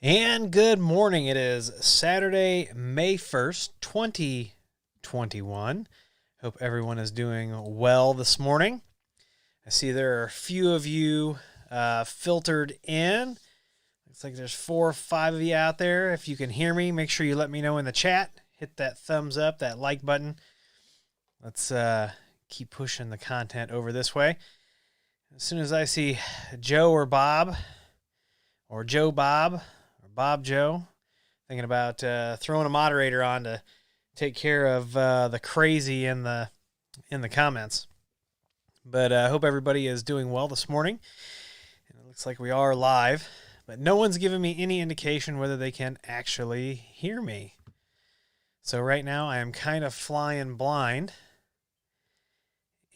And good morning. It is Saturday, May 1st, 2021. Hope everyone is doing well this morning. I see there are a few of you filtered in. Looks like there's 4 or 5 of you out there. If you can hear me, make sure you let me know in the chat. Hit that thumbs up, that like button. Let's keep pushing the content over this way. As soon as I see Joe or Bob, or Joe Bob, Bob Joe, thinking about throwing a moderator on to take care of the crazy in the comments. But I hope everybody is doing well this morning. And it looks like we are live, but no one's given me any indication whether they can actually hear me. So right now I am kind of flying blind.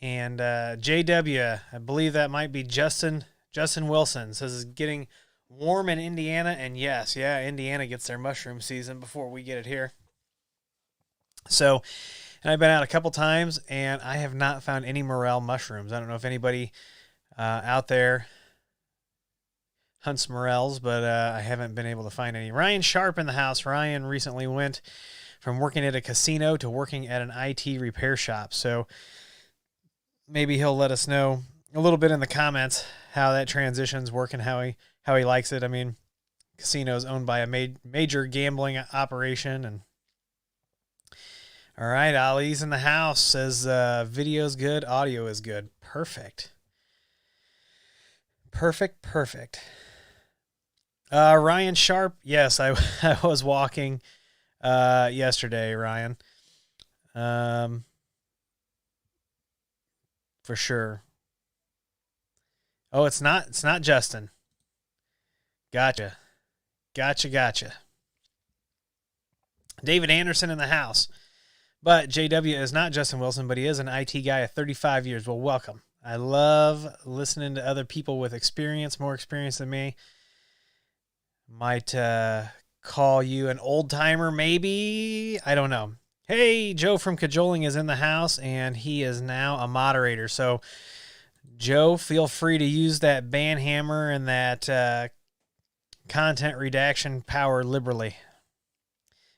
And JW, I believe that might be Justin Wilson, says it's getting warm in Indiana, and yes, Indiana gets their mushroom season before we get it here. So, and I've been out a couple times, and I have not found any morel mushrooms. I don't know if anybody out there hunts morels, but I haven't been able to find any. Ryan Sharp in the house. Ryan recently went from working at a casino to working at an IT repair shop. So maybe he'll let us know a little bit in the comments how that transition's working, how he likes it. I mean, casino's owned by a major gambling operation. And all right, Ali's in the house, says video's good, audio is good. Perfect. Ryan Sharp, yes, I was walking yesterday, Ryan. For sure. Oh, it's not Justin. Gotcha. David Anderson in the house. But JW is not Justin Wilson, but he is an IT guy of 35 years. Well, welcome. I love listening to other people with experience, more experience than me. Might call you an old timer, maybe. I don't know. Hey, Joe from Cajoling is in the house, and he is now a moderator. So, Joe, feel free to use that ban hammer and that content redaction power liberally.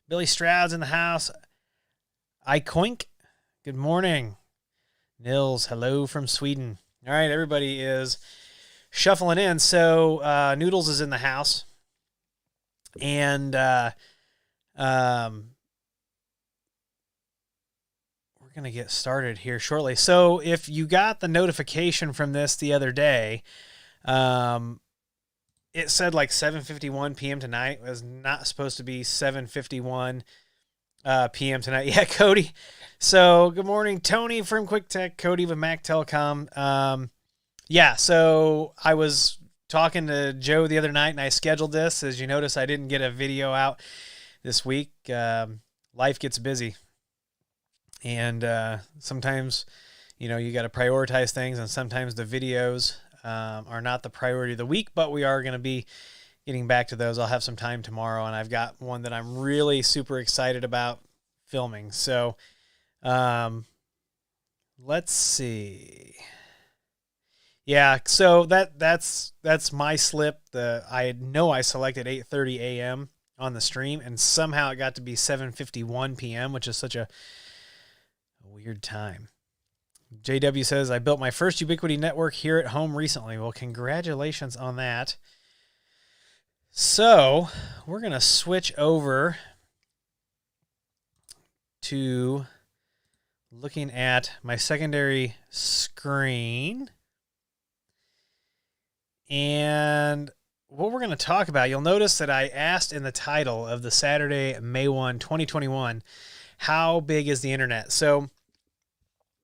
Billy Stroud's in the house. Ikoink, good morning. Nils, hello from Sweden. All right, everybody is shuffling in. So Noodles is in the house. And we're going to get started here shortly. So if you got the notification from this the other day, it said like 7:51 p.m. tonight. It was not supposed to be 7:51 p.m. tonight. Yeah, Cody. So good morning, Tony from Quick Tech, Cody with Mac Telecom. Yeah, so I was talking to Joe the other night, and I scheduled this. As you notice, I didn't get a video out this week. Life gets busy. And sometimes, you got to prioritize things, and sometimes the videos are not the priority of the week, but we are going to be getting back to those. I'll have some time tomorrow, and I've got one that I'm really super excited about filming. So let's see. Yeah, so that's my slip. I know I selected 8:30 a.m. on the stream, and somehow it got to be 7:51 p.m., which is such a weird time. JW says, I built my first Ubiquiti network here at home recently. Well, congratulations on that. So we're going to switch over to looking at my secondary screen. And what we're going to talk about, you'll notice that I asked in the title of the Saturday, May 1, 2021, how big is the internet? So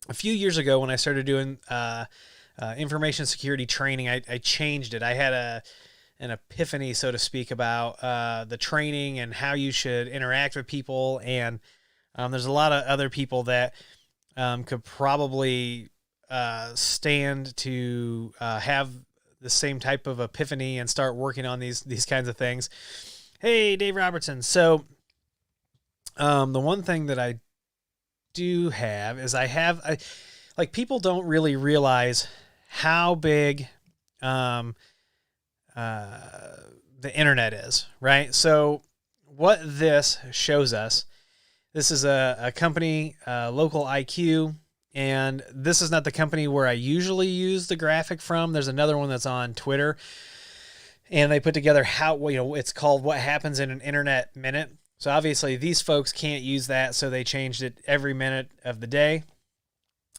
a few years ago when I started doing information security training, I changed it. I had an epiphany, so to speak, about the training and how you should interact with people. And there's a lot of other people that could probably stand to have the same type of epiphany and start working on these kinds of things. Hey, Dave Robertson. So the one thing that I do have is like people don't really realize how big the the internet is, right? So what this shows us, this is a company, Local IQ, and this is not the company where I usually use the graphic from. There's another one that's on Twitter, and they put together it's called What Happens in an Internet Minute. So obviously these folks can't use that, so they changed it every minute of the day.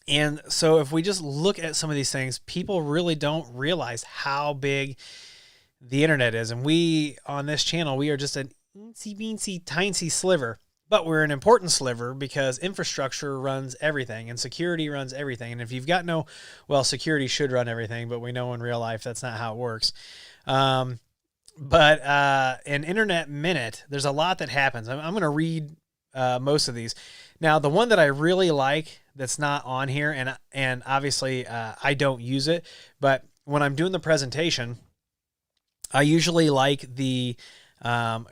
And so if we just look at some of these things, people really don't realize how big the internet is. And we, on this channel, we are just an eensy beensy tiny sliver, but we're an important sliver because infrastructure runs everything and security runs everything. And if you've got security should run everything, but we know in real life that's not how it works. But an internet minute, there's a lot that happens. I'm going to read most of these. Now, the one that I really like that's not on here, and obviously I don't use it, but when I'm doing the presentation, I usually like the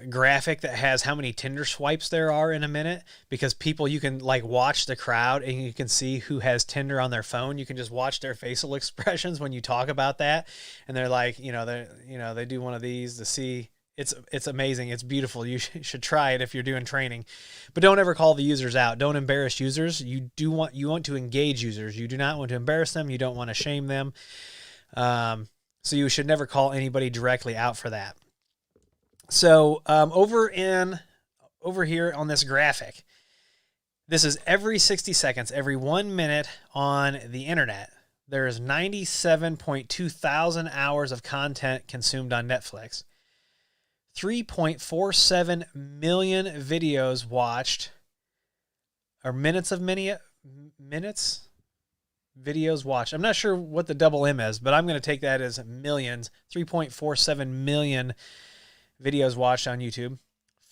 graphic that has how many Tinder swipes there are in a minute, because you can like watch the crowd and you can see who has Tinder on their phone. You can just watch their facial expressions when you talk about that, and they're like, they do one of these to see. It's amazing. It's beautiful. You should try it if you're doing training, but don't ever call the users out. Don't embarrass users. You want to engage users. You do not want to embarrass them. You don't want to shame them. So you should never call anybody directly out for that. So over here on this graphic, this is every 60 seconds, every 1 minute on the internet, there is 97.2 thousand hours of content consumed on Netflix. 3.47 million videos watched, or videos watched. I'm not sure what the double M is, but I'm going to take that as millions. 3.47 million videos watched on YouTube.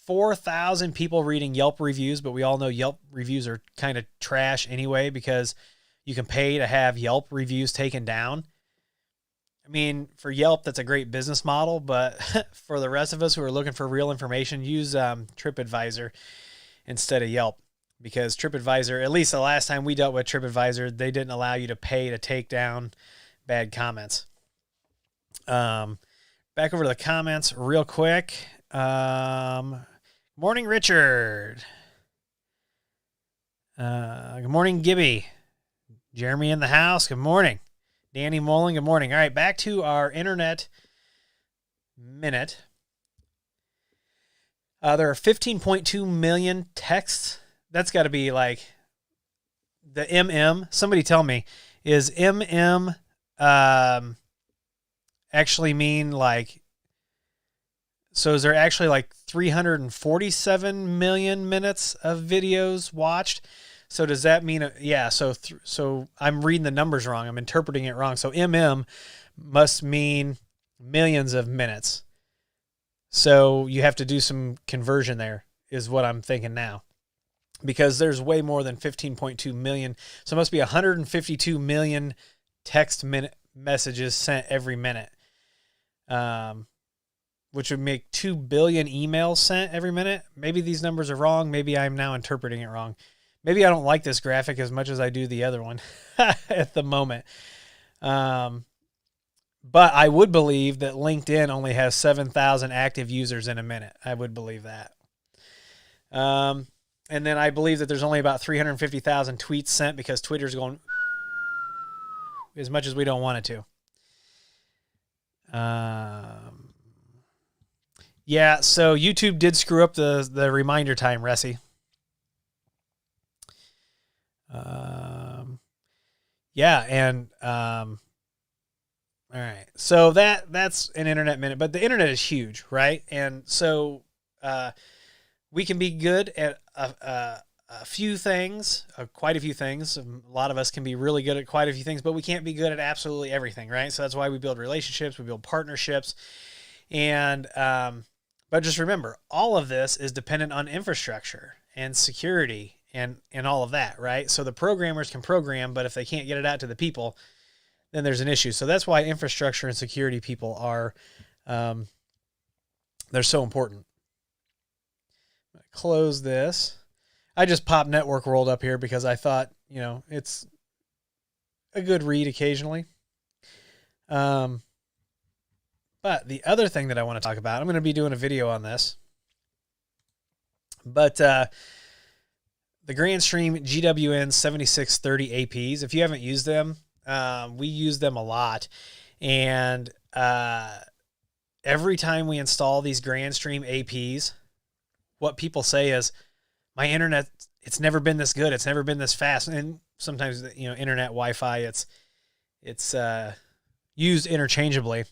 4,000 people reading Yelp reviews, but we all know Yelp reviews are kind of trash anyway because you can pay to have Yelp reviews taken down. I mean, for Yelp, that's a great business model, but for the rest of us who are looking for real information, use TripAdvisor instead of Yelp, because TripAdvisor, at least the last time we dealt with TripAdvisor, they didn't allow you to pay to take down bad comments. Back over to the comments real quick. Morning, Richard. Good morning, Gibby. Jeremy in the house. Good morning. Danny Mullen, good morning. All right, back to our internet minute. There are 15.2 million texts. That's got to be like the MM. Somebody tell me, is MM actually mean like, so is there actually like 347 million minutes of videos watched? So does that mean, yeah, so I'm reading the numbers wrong. I'm interpreting it wrong. So MM must mean millions of minutes. So you have to do some conversion there, is what I'm thinking now. Because there's way more than 15.2 million. So it must be 152 million text messages sent every minute, which would make 2 billion emails sent every minute. Maybe these numbers are wrong. Maybe I'm now interpreting it wrong. Maybe I don't like this graphic as much as I do the other one at the moment. But I would believe that LinkedIn only has 7,000 active users in a minute. I would believe that. And then I believe that there's only about 350,000 tweets sent because Twitter's going as much as we don't want it to. Yeah, so YouTube did screw up the reminder time, Ressie. All right. So that's an internet minute, but the internet is huge, right? And so we can be good at a few things, quite a few things. A lot of us can be really good at quite a few things, but we can't be good at absolutely everything, right? So that's why we build relationships, we build partnerships, and but just remember, all of this is dependent on infrastructure and security and all of that, right? So the programmers can program, but if they can't get it out to the people, then there's an issue. So that's why infrastructure and security people are, they're so important. I'm going to close this. I just popped Network World up here because I thought, it's a good read occasionally. But the other thing that I want to talk about, I'm going to be doing a video on this, but the Grandstream GWN 7630 APs, if you haven't used them, we use them a lot. And every time we install these Grandstream APs, what people say is, my internet, it's never been this good. It's never been this fast. And sometimes, you know, internet, Wi-Fi, it's used interchangeably.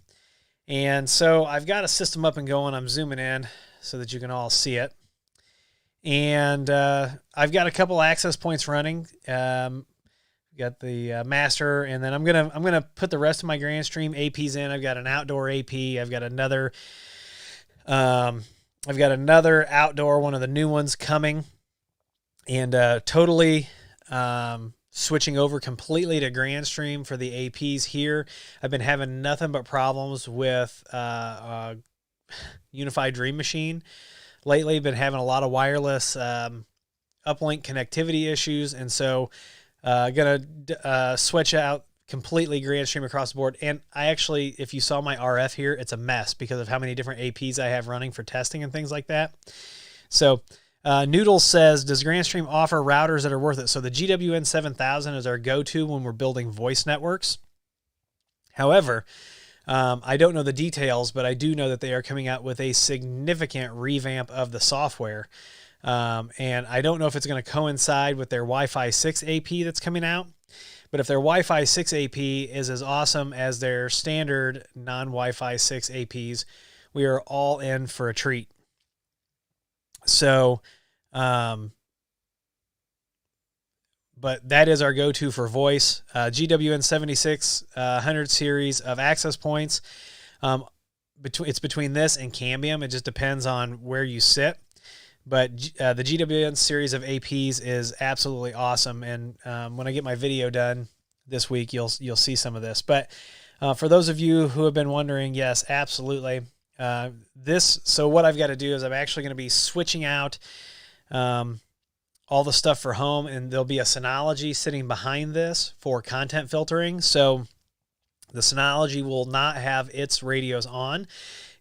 And so I've got a system up and going. I'm zooming in so that you can all see it. And I've got a couple access points running. Got the master, and then I'm gonna put the rest of my Grandstream APs in. I've got an outdoor AP. I've got another outdoor, one of the new ones coming, and totally switching over completely to Grandstream for the APs here. I've been having nothing but problems with Unified Dream Machine lately. Been having a lot of wireless uplink connectivity issues, and so gonna switch out completely Grandstream across the board. And I actually, if you saw my RF here, it's a mess because of how many different APs I have running for testing and things like that. So Noodles says, does Grandstream offer routers that are worth it? So the GWN 7000 is our go-to when we're building voice networks. However, I don't know the details, but I do know that they are coming out with a significant revamp of the software. And I don't know if it's going to coincide with their Wi-Fi 6 AP that's coming out, but if their Wi-Fi 6 AP is as awesome as their standard non-Wi-Fi 6 APs, we are all in for a treat. So, but that is our go-to for voice. GWN 7600 series of access points. It's between this and Cambium. It just depends on where you sit. But the GWN series of APs is absolutely awesome. And when I get my video done this week, you'll see some of this. But for those of you who have been wondering, yes, absolutely. So what I've got to do is I'm actually going to be switching out all the stuff for home, and there'll be a Synology sitting behind this for content filtering. So the Synology will not have its radios on.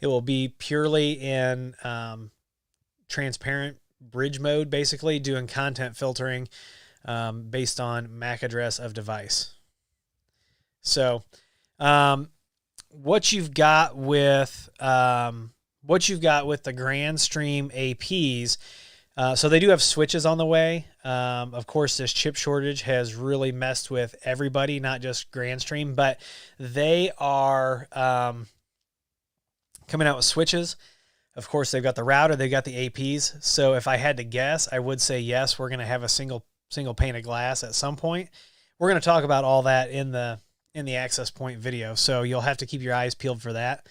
It will be purely in transparent bridge mode, basically doing content filtering based on MAC address of device. So what you've got with the Grandstream APs, so they do have switches on the way. Of course, this chip shortage has really messed with everybody, not just Grandstream, but they are coming out with switches. Of course, they've got the router, they've got the APs. So if I had to guess, I would say yes, we're going to have a single pane of glass at some point. We're going to talk about all that in the access point video, so you'll have to keep your eyes peeled for that.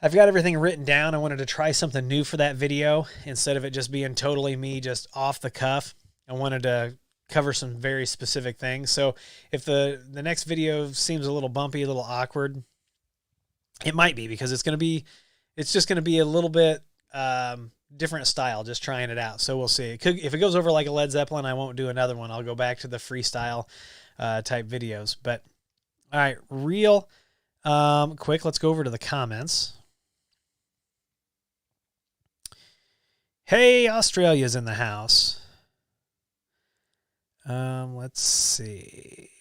I've got everything written down. I wanted to try something new for that video instead of it just being totally me just off the cuff. I wanted to cover some very specific things. So if the next video seems a little bumpy, a little awkward, it might be because it's just going to be a little bit different style, just trying it out. So we'll see. If it goes over like a Led Zeppelin, I won't do another one. I'll go back to the freestyle type videos. But all right, real quick, let's go over to the comments. Hey, Australia's in the house. Let's see.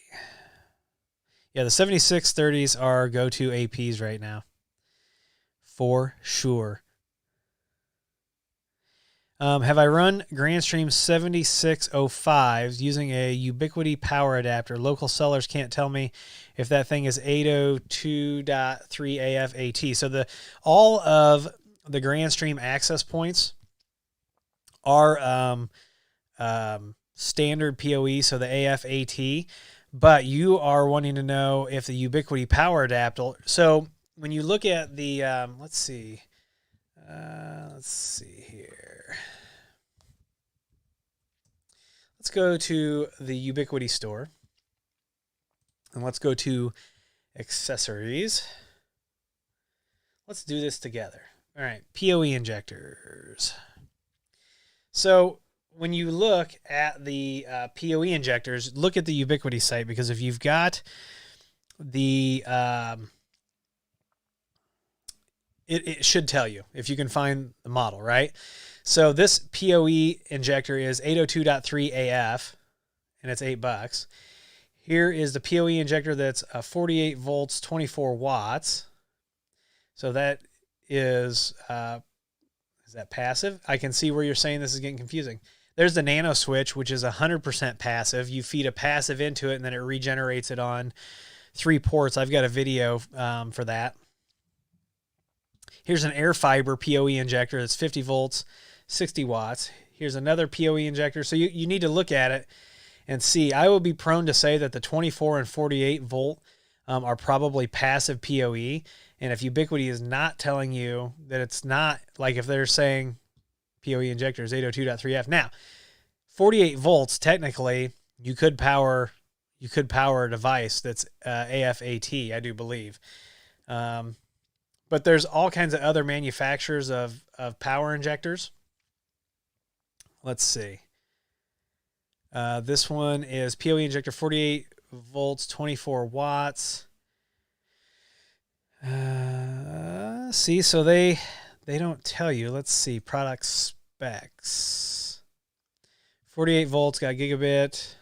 Yeah, the 7630s are go-to APs right now. For sure. Have I run Grandstream 7605s using a Ubiquiti power adapter? Local sellers can't tell me if that thing is 802.3 AF AT. So all of the Grandstream access points are standard PoE, so the AF AT. But you are wanting to know if the Ubiquiti power adapter. So when you look at the, let's see here. Let's go to the Ubiquiti store and let's go to accessories. Let's do this together. All right, PoE injectors. So when you look at the PoE injectors, look at the Ubiquiti site, because if you've got the it should tell you if you can find the model, right? So this PoE injector is 802.3 AF, and it's $8. Here is the PoE injector that's 48 volts, 24 watts. So that is that passive? I can see where you're saying this is getting confusing. There's the nano switch, which is 100% passive. You feed a passive into it, and then it regenerates it on 3 ports. I've got a video for that. Here's an air fiber PoE injector that's 50 volts, 60 watts. Here's another PoE injector. So you need to look at it and see. I would be prone to say that the 24 and 48 volt are probably passive PoE. And if Ubiquiti is not telling you that it's not, like if they're saying PoE injector is 802.3F. Now, 48 volts, technically, you could power a device that's AF-AT, I do believe. But there's all kinds of other manufacturers of power injectors. Let's see. This one is PoE injector, 48 volts, 24 watts. See, so they don't tell you. Let's see, product specs. 48 volts, got gigabit.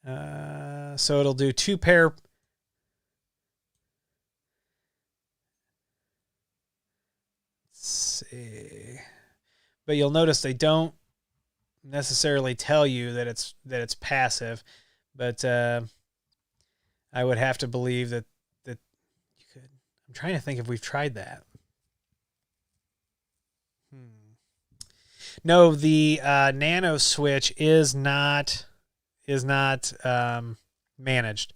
So it'll do 2 pair. Let's see. But you'll notice they don't necessarily tell you that it's passive, but I would have to believe that you could. I'm trying to think if we've tried that. No, the nano switch is not managed.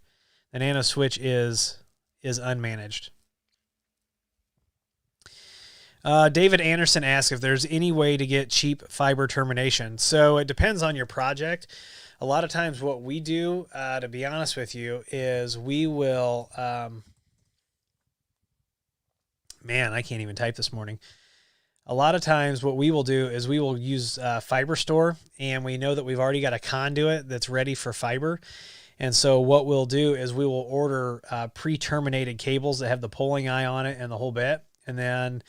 The nano switch is unmanaged. David Anderson asks if there's any way to get cheap fiber termination. So it depends on your project. A lot of times what we do, to be honest with you, is we will, man, I can't even type this morning. A lot of times what we will do is we will use FiberStore, and we know that we've already got a conduit that's ready for fiber. And so what we'll do is we will order pre-terminated cables that have the polling eye on it and the whole bit. And then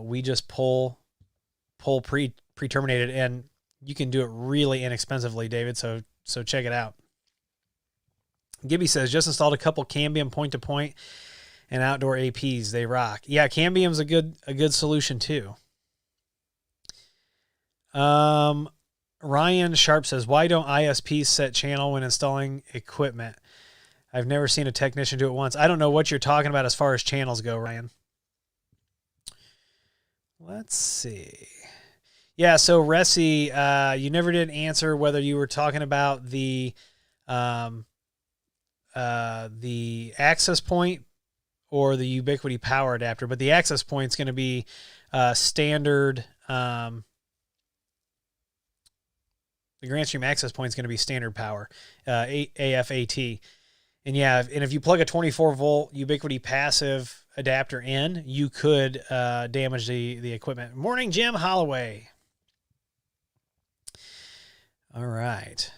we just pull pre-terminated, and you can do it really inexpensively, David. So check it out. Gibby says, just installed a couple Cambium point-to-point and outdoor APs. They rock. Yeah, Cambium's a good solution too. Ryan Sharp says, why don't ISPs set channel when installing equipment? I've never seen a technician do it once. I don't know what you're talking about as far as channels go, Ryan. Let's see. Yeah, so Resi, you never did answer whether you were talking about the access point or the Ubiquiti power adapter, but the access point is going to be standard. The GrandStream access point is going to be standard power, AF-AT. And yeah, and if you plug a 24 volt Ubiquiti passive adapter in, you could damage the equipment. Morning, Jim Holloway. All right.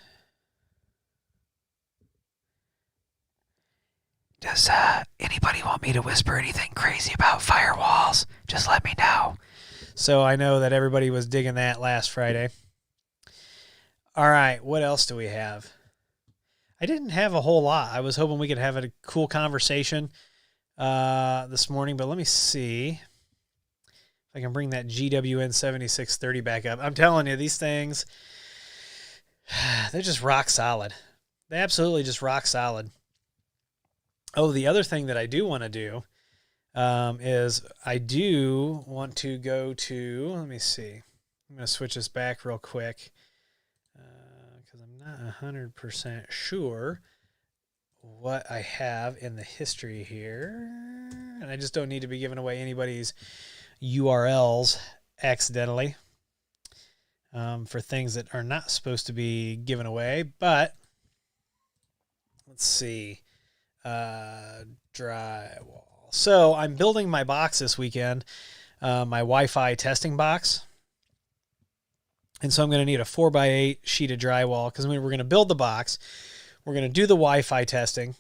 Does anybody want me to whisper anything crazy about firewalls? Just let me know. So I know that everybody was digging that last Friday. All right, what else do we have? I didn't have a whole lot. I was hoping we could have a cool conversation this morning, but let me see if I can bring that GWN 7630 back up. I'm telling you, these things, they're just rock solid. They absolutely just rock solid. Oh, the other thing that I do want to do is I do want to go to, let me see. I'm going to switch this back real quick because I'm not 100% sure what I have in the history here. And I just don't need to be giving away anybody's URLs accidentally for things that are not supposed to be given away. But let's see. Drywall. So I'm building my box this weekend, my Wi-Fi testing box. And so I'm going to need a 4x8 sheet of drywall because we're going to build the box. We're going to do the Wi-Fi testing.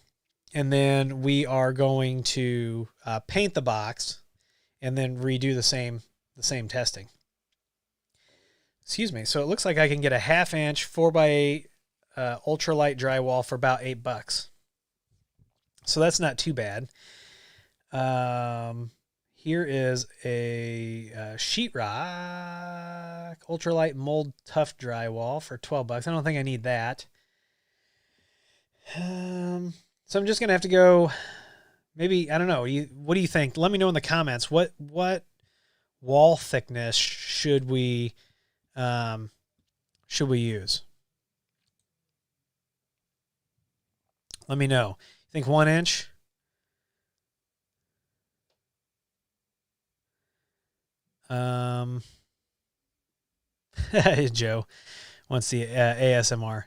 And then we are going to paint the box and then redo the same testing. Excuse me. So it looks like I can get a 1/2 inch 4x8 ultralight drywall for about $8. So that's not too bad. Here is a sheetrock ultralight mold tough drywall for $12. I don't think I need that. So I'm just gonna have to go. Maybe, I don't know. What do you think? Let me know in the comments. What wall thickness should we use? Let me know. You think 1 inch? Joe wants the ASMR.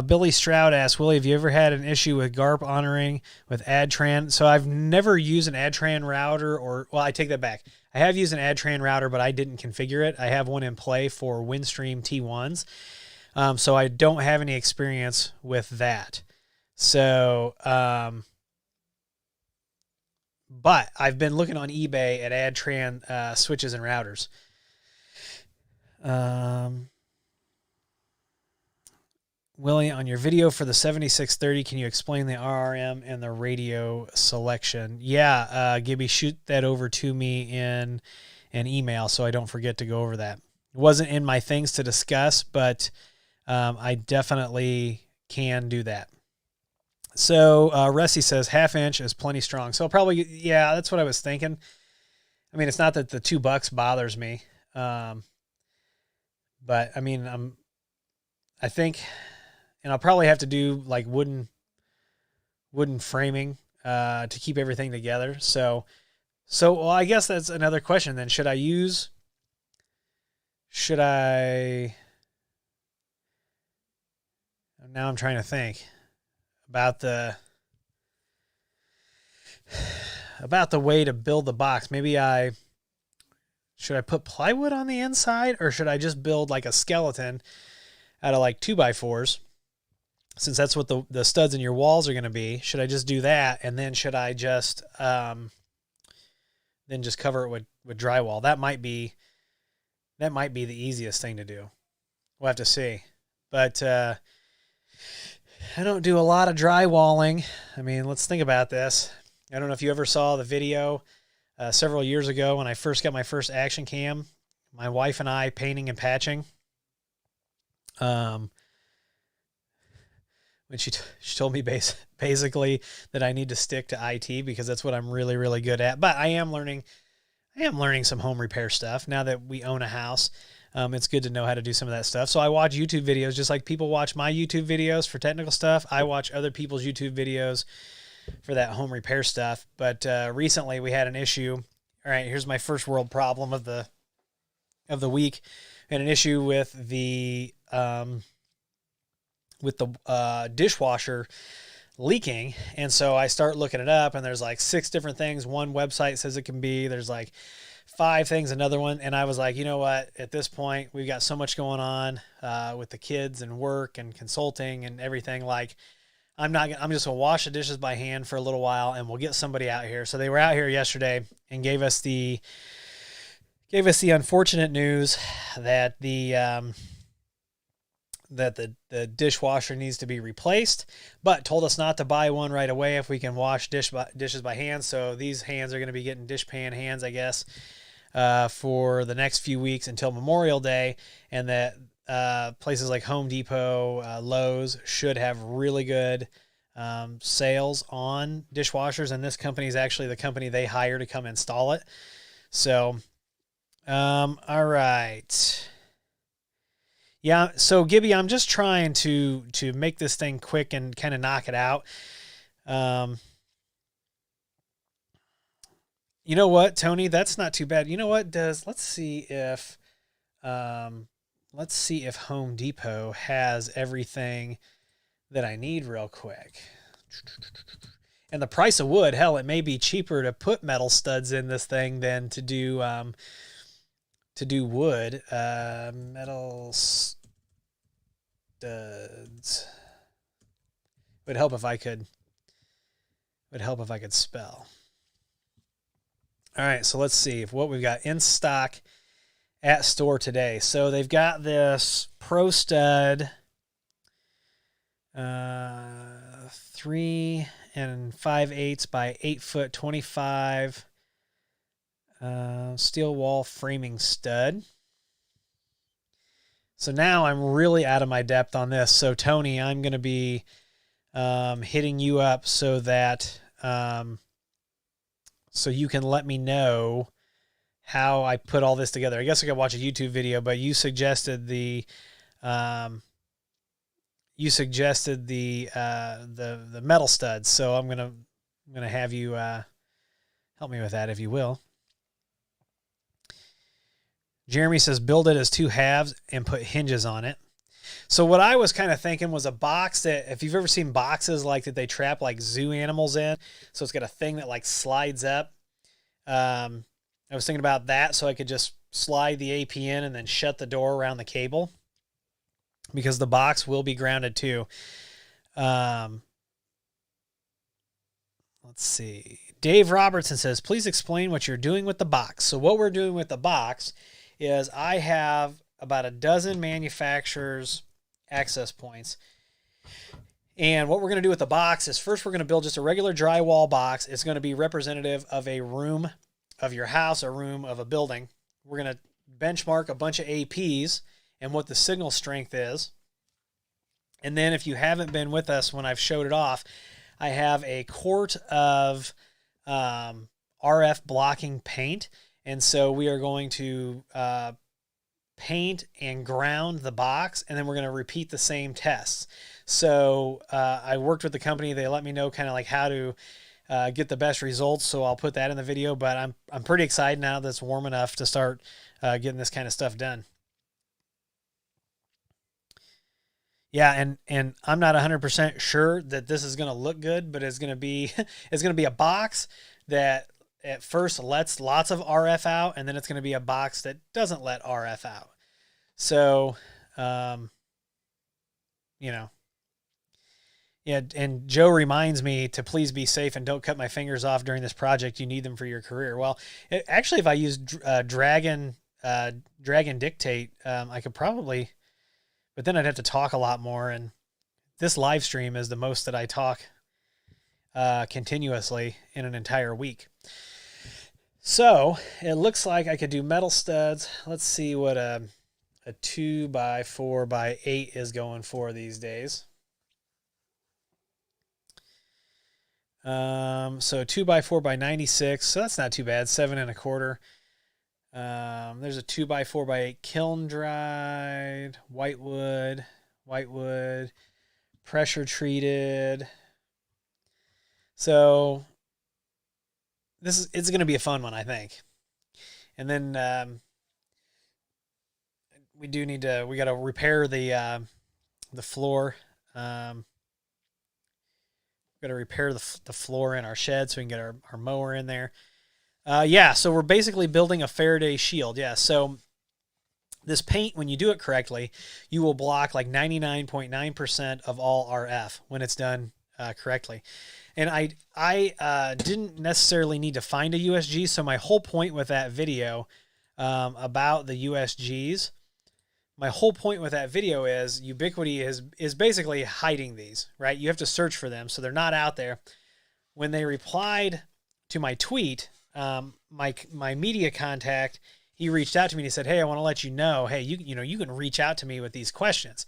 Billy Stroud asks, Willie, have you ever had an issue with GARP honoring with Adtran? So I've never used an Adtran router, well, I take that back. I have used an Adtran router, but I didn't configure it. I have one in play for Windstream T1s. So I don't have any experience with that. So, but I've been looking on eBay at Adtran switches and routers. Willie, on your video for the 7630, can you explain the RRM and the radio selection? Yeah, Gibby, shoot that over to me in an email so I don't forget to go over that. It wasn't in my things to discuss, but I definitely can do that. So Ressi says 1/2 inch is plenty strong. So probably, yeah, that's what I was thinking. I mean, it's not that the $2 bothers me. But I mean, I think, and I'll probably have to do like wooden framing to keep everything together. So well, I guess that's another question then. Should I, now I'm trying to think about the way to build the box. Maybe should I put plywood on the inside, or should I just build like a skeleton out of like 2x4s? Since that's what the studs in your walls are going to be, should I just do that? And then should I just cover it with drywall? That might be the easiest thing to do. We'll have to see. But I don't do a lot of drywalling. I mean, let's think about this. I don't know if you ever saw the video several years ago when I first got my first action cam, my wife and I painting and patching. When she told me basically that I need to stick to IT because that's what I'm really, really good at. But I am learning some home repair stuff now that we own a house. It's good to know how to do some of that stuff. So I watch YouTube videos just like people watch my YouTube videos for technical stuff. I watch other people's YouTube videos for that home repair stuff. But recently we had an issue. All right, here's my first world problem of the week. We had an issue with the dishwasher leaking. And so I start looking it up, and there's like 6 different things one website says it can be. There's like 5 things another one. And I was like, you know what? At this point, we've got so much going on with the kids and work and consulting and everything. Like, I'm just gonna wash the dishes by hand for a little while, and we'll get somebody out here. So they were out here yesterday and gave us the unfortunate news that the dishwasher needs to be replaced, but told us not to buy one right away if we can wash dishes by hand. So these hands are going to be getting dishpan hands, I guess, for the next few weeks until Memorial Day, and that places like Home Depot, Lowe's should have really good sales on dishwashers, and this company is actually the company they hire to come install it. So, all right. Yeah, so Gibby, I'm just trying to make this thing quick and kind of knock it out. You know what, Tony? That's not too bad. You know what? Let's see if Home Depot has everything that I need real quick. And the price of wood, hell, it may be cheaper to put metal studs in this thing than to do wood. Metal studs. Would help if I could spell. All right, so let's see what we've got in stock at store today. So they've got this Pro Stud 3 5/8 by 8 foot 25 steel wall framing stud. So now I'm really out of my depth on this. So Tony, I'm going to be hitting you up so that so you can let me know how I put all this together. I guess I could watch a YouTube video, but you suggested the metal studs. So I'm gonna have you help me with that, if you will. Jeremy says build it as 2 halves and put hinges on it. So what I was kind of thinking was a box that, if you've ever seen boxes like that they trap like zoo animals in, so it's got a thing that like slides up. I was thinking about that so I could just slide the AP in and then shut the door around the cable, because the box will be grounded too. Let's see. Dave Robertson says, please explain what you're doing with the box. So what we're doing with the box is I have about a dozen manufacturers' access points. And what we're going to do with the box is, first we're going to build just a regular drywall box. It's going to be representative of a room of your house, a room of a building. We're going to benchmark a bunch of APs and what the signal strength is. And then if you haven't been with us when I've showed it off, I have a quart of RF blocking paint. And so we are going to paint and ground the box, and then we're going to repeat the same tests. So I worked with the company. They let me know kind of like how to get the best results. So I'll put that in the video, but I'm pretty excited now that it's warm enough to start getting this kind of stuff done. Yeah, and I'm not 100% sure that this is going to look good, but it's going to be a box that at first lets lots of RF out, and then it's going to be a box that doesn't let RF out. So, you know, yeah. And Joe reminds me to please be safe and don't cut my fingers off during this project. You need them for your career. Well, actually, if I use Dragon Dictate, I could probably, but then I'd have to talk a lot more. And this live stream is the most that I talk continuously in an entire week. So it looks like I could do metal studs. Let's see what a 2x4x8 is going for these days. So 2x4x96. So that's not too bad. 7 1/4. There's a 2x4x8 kiln dried, whitewood, pressure treated. So it's going to be a fun one, I think. And then we got to repair the floor. Got to repair the floor in our shed so we can get our mower in there. Yeah, so we're basically building a Faraday shield. Yeah, so this paint, when you do it correctly, you will block like 99.9% of all RF when it's done correctly. And I didn't necessarily need to find a USG, so my whole point with that video about the USGs, my whole point with that video is Ubiquiti is basically hiding these, right? You have to search for them, so they're not out there. When they replied to my tweet, my media contact, he reached out to me and he said, hey, I want to let you know, hey, you can reach out to me with these questions.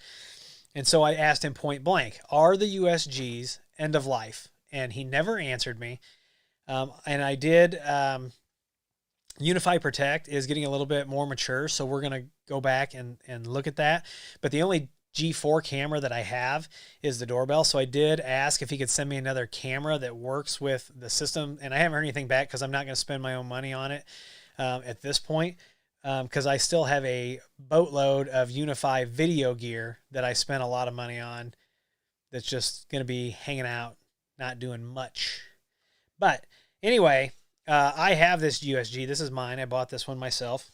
And so I asked him point blank, are the USGs end of life? And he never answered me. And I did, Unify Protect is getting a little bit more mature, so we're going to go back and look at that. But the only G4 camera that I have is the doorbell. So I did ask if he could send me another camera that works with the system. And I haven't heard anything back because I'm not going to spend my own money on it at this point, because I still have a boatload of Unify video gear that I spent a lot of money on that's just going to be hanging out, not doing much. But anyway, I have this USG. This is mine. I bought this one myself.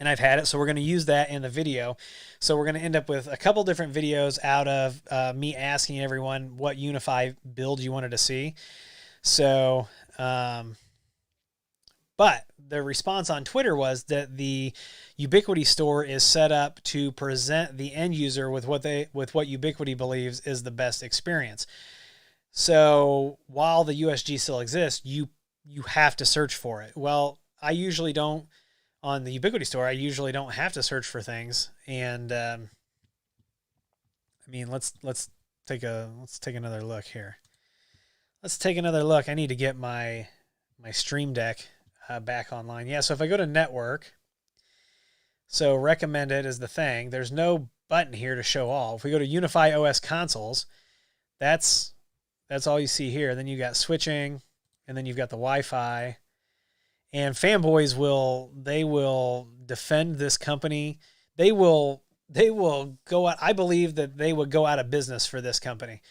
and I've had it. So we're going to use that in the video. So we're going to end up with a couple different videos out of me asking everyone what UniFi build you wanted to see. So, but the response on Twitter was that the Ubiquiti store is set up to present the end user with what Ubiquiti believes is the best experience. So while the USG still exists, you have to search for it. Well, I usually don't. On the Ubiquiti store, I usually don't have to search for things. And I mean, let's take another look here. Let's take another look. I need to get my Stream Deck back online. Yeah, so if I go to network, so recommended is the thing. There's no button here to show all. If we go to UniFi OS consoles, that's all you see here. Then you got switching, and then you've got the Wi-Fi. And fanboys will defend this company. They will go out. I believe that they would go out of business for this company.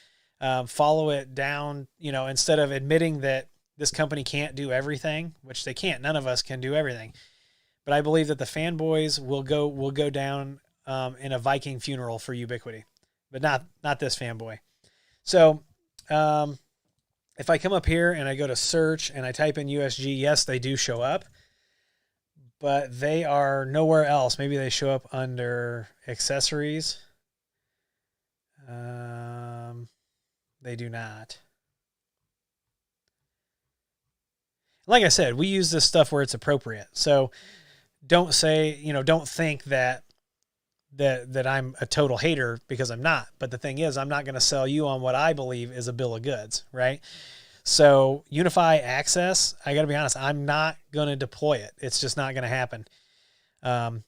Follow it down, instead of admitting that this company can't do everything, which they can't. None of us can do everything. But I believe that the fanboys will go down in a Viking funeral for Ubiquiti, but not this fanboy. So if I come up here and I go to search and I type in USG, yes, they do show up, but they are nowhere else. Maybe they show up under accessories. They do not. Like I said, we use this stuff where it's appropriate. So don't think that I'm a total hater, because I'm not. But the thing is, I'm not going to sell you on what I believe is a bill of goods, right? So UniFi Access, I got to be honest, I'm not going to deploy it. It's just not going to happen. I'm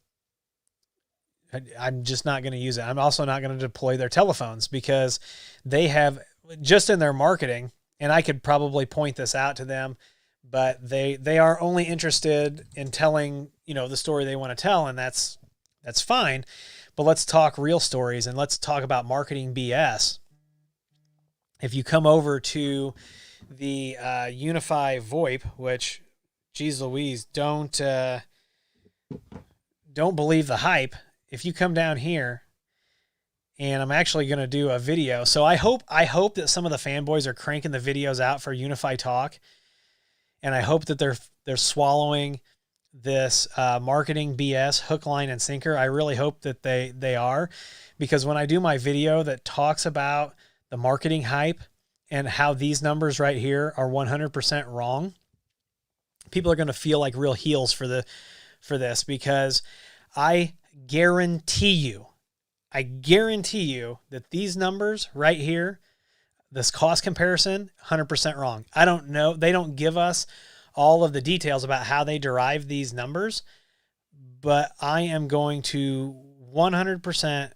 just not going to use it. I'm also not going to deploy their telephones, because they have, just in their marketing, and I could probably point this out to them, but they are only interested in telling, the story they want to tell, and that's fine. But let's talk real stories, and let's talk about marketing BS. If you come over to the UniFi VoIP, which, geez Louise, don't believe the hype. If you come down here, and I'm actually going to do a video. So I hope that some of the fanboys are cranking the videos out for UniFi Talk, and I hope that they're swallowing this marketing BS hook, line, and sinker. I really hope that they are, because when I do my video that talks about the marketing hype and how these numbers right here are 100% wrong, people are going to feel like real heels for this, because I guarantee you that these numbers right here, this cost comparison, 100% wrong. I don't know. They don't give us all of the details about how they derive these numbers, but I am going to 100%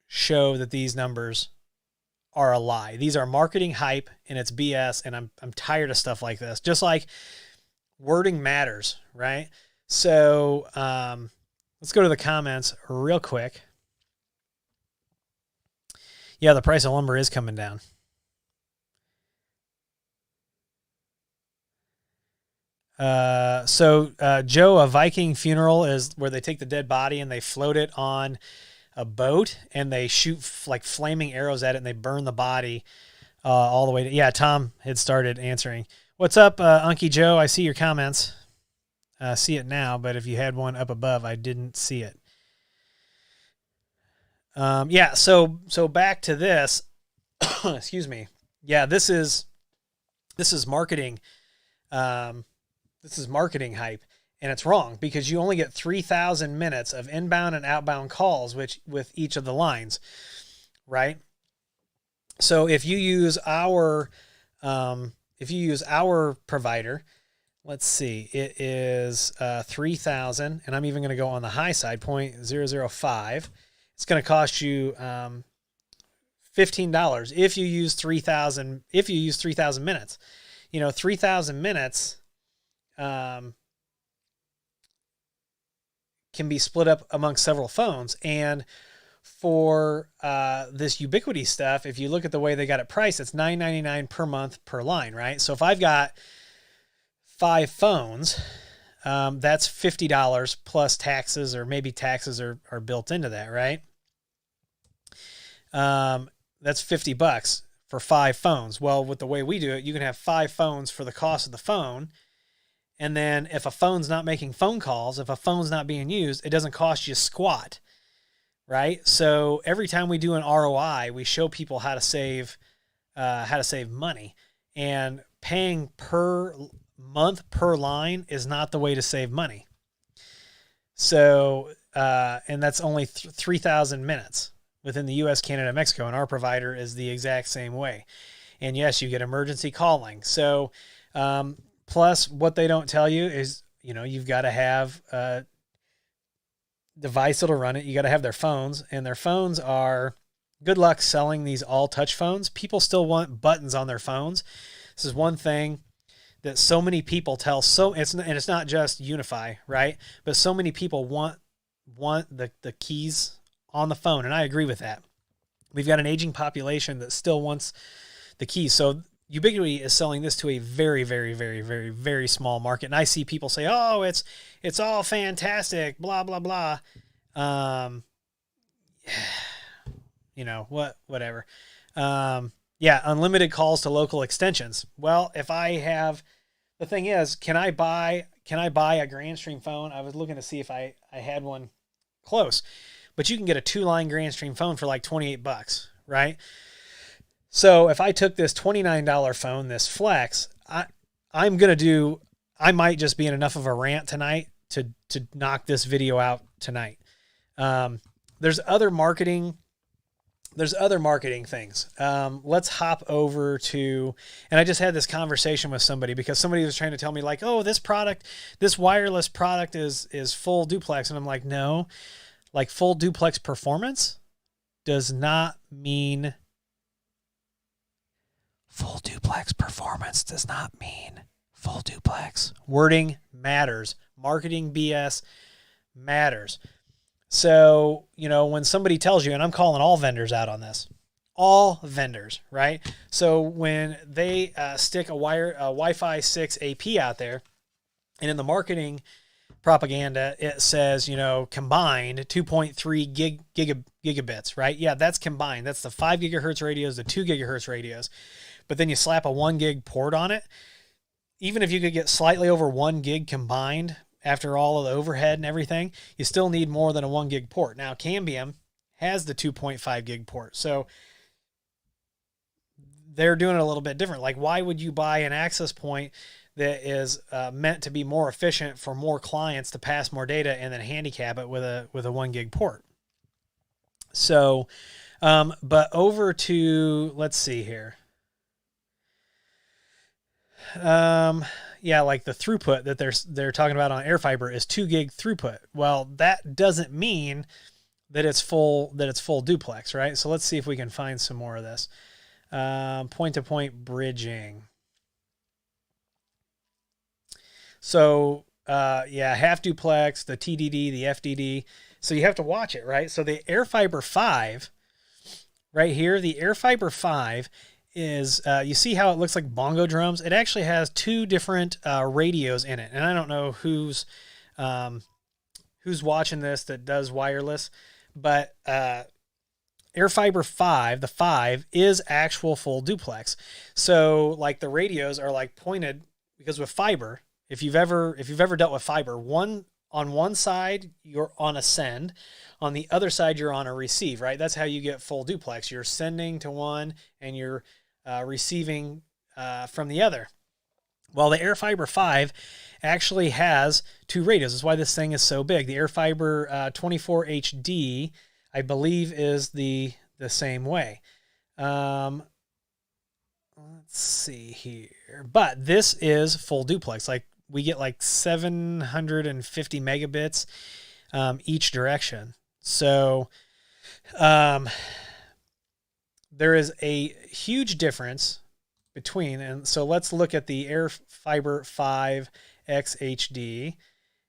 show that these numbers are a lie. These are marketing hype, and it's BS, and I'm tired of stuff like this. Just like wording matters, right? So let's go to the comments real quick. Yeah, the price of lumber is coming down. Joe, a Viking funeral is where they take the dead body and they float it on a boat, and they shoot like flaming arrows at it, and they burn the body all the way to, yeah, Tom had started answering. What's up, Unky Joe? I see your comments. See it now, but if you had one up above, I didn't see it. Yeah, so back to this. Excuse me. Yeah, this is marketing. This is marketing hype, and it's wrong, because you only get 3,000 minutes of inbound and outbound calls with each of the lines, right? So if you use our provider, let's see, it is 3,000, and I'm even going to go on the high side, 0.005. It's going to cost you $15 if you use 3,000. If you use 3,000 minutes, 3,000 minutes can be split up among several phones. And for this Ubiquiti stuff, if you look at the way they got it priced, it's $9.99 per month per line, right? So if I've got 5 phones, that's $50 plus taxes, or maybe taxes are built into that, right? That's $50 for 5 phones. Well, with the way we do it, you can have 5 phones for the cost of the phone. And then if a phone's not making phone calls, if a phone's not being used, it doesn't cost you squat, right? So every time we do an ROI, we show people how to save money, and paying per month per line is not the way to save money. So, and that's only 3,000 minutes within the US, Canada, Mexico, and our provider is the exact same way. And yes, you get emergency calling. So, plus what they don't tell you is, you've got to have a device that'll run it. You got to have their phones, and their phones are, good luck selling these all touch phones. People still want buttons on their phones. This is one thing that so many people tell. It's not just Unify, right? But so many people want the keys on the phone, and I agree with that. We've got an aging population that still wants the keys. So Ubiquiti is selling this to a very, very, very, very, very small market. And I see people say, "Oh, it's all fantastic, blah blah blah." Whatever. Yeah, unlimited calls to local extensions. Well, the thing is, can I buy a Grandstream phone? I was looking to see if I had one close, but you can get a 2-line Grandstream phone for like $28, right? So if I took this $29 phone, this Flex, I might just be in enough of a rant tonight to knock this video out tonight. There's other marketing things. Let's hop over to, and I just had this conversation with somebody because somebody was trying to tell me like, oh, this wireless product is full duplex. And I'm like, no, like full duplex performance does not mean full duplex full duplex. Wording matters. Marketing BS matters. So, when somebody tells you, and I'm calling all vendors out on this, all vendors, right? So when they stick a Wi-Fi 6 AP out there, and in the marketing propaganda, it says, combined 2.3 gigabits, right? Yeah, that's combined. That's the 5 gigahertz radios, the 2 gigahertz radios. But then you slap a 1 gig port on it. Even if you could get slightly over 1 gig combined, after all of the overhead and everything, you still need more than a 1 gig port. Now, Cambium has the 2.5 gig port. So they're doing it a little bit different. Like, why would you buy an access point that is meant to be more efficient for more clients to pass more data and then handicap it with a 1 gig port? So, but over to, let's see here. Yeah, like the throughput that they're talking about on AirFiber is 2 gig throughput. Well, that doesn't mean that it's full duplex, right? So let's see if we can find some more of this. Point-to-point bridging. So, half duplex, the TDD, the FDD. So you have to watch it, right? So the AirFiber 5, right here, the AirFiber 5 is, you see how it looks like bongo drums? It actually has 2 different radios in it. And I don't know who's watching this that does wireless, but AirFiber 5, the 5, is actual full duplex. So like the radios are like pointed, because with fiber, if you've ever dealt with fiber, on one side you're on a send, on the other side you're on a receive, right? That's how you get full duplex. You're sending to one and you're receiving from the other. Well, the AirFiber 5 actually has 2 radios. That's why this thing is so big. The AirFiber 24 HD, I believe, is the same way. Let's see here. But this is full duplex. Like, we get like 750 megabits each direction. So there is a huge difference between, and so let's look at the AirFiber 5 XHD,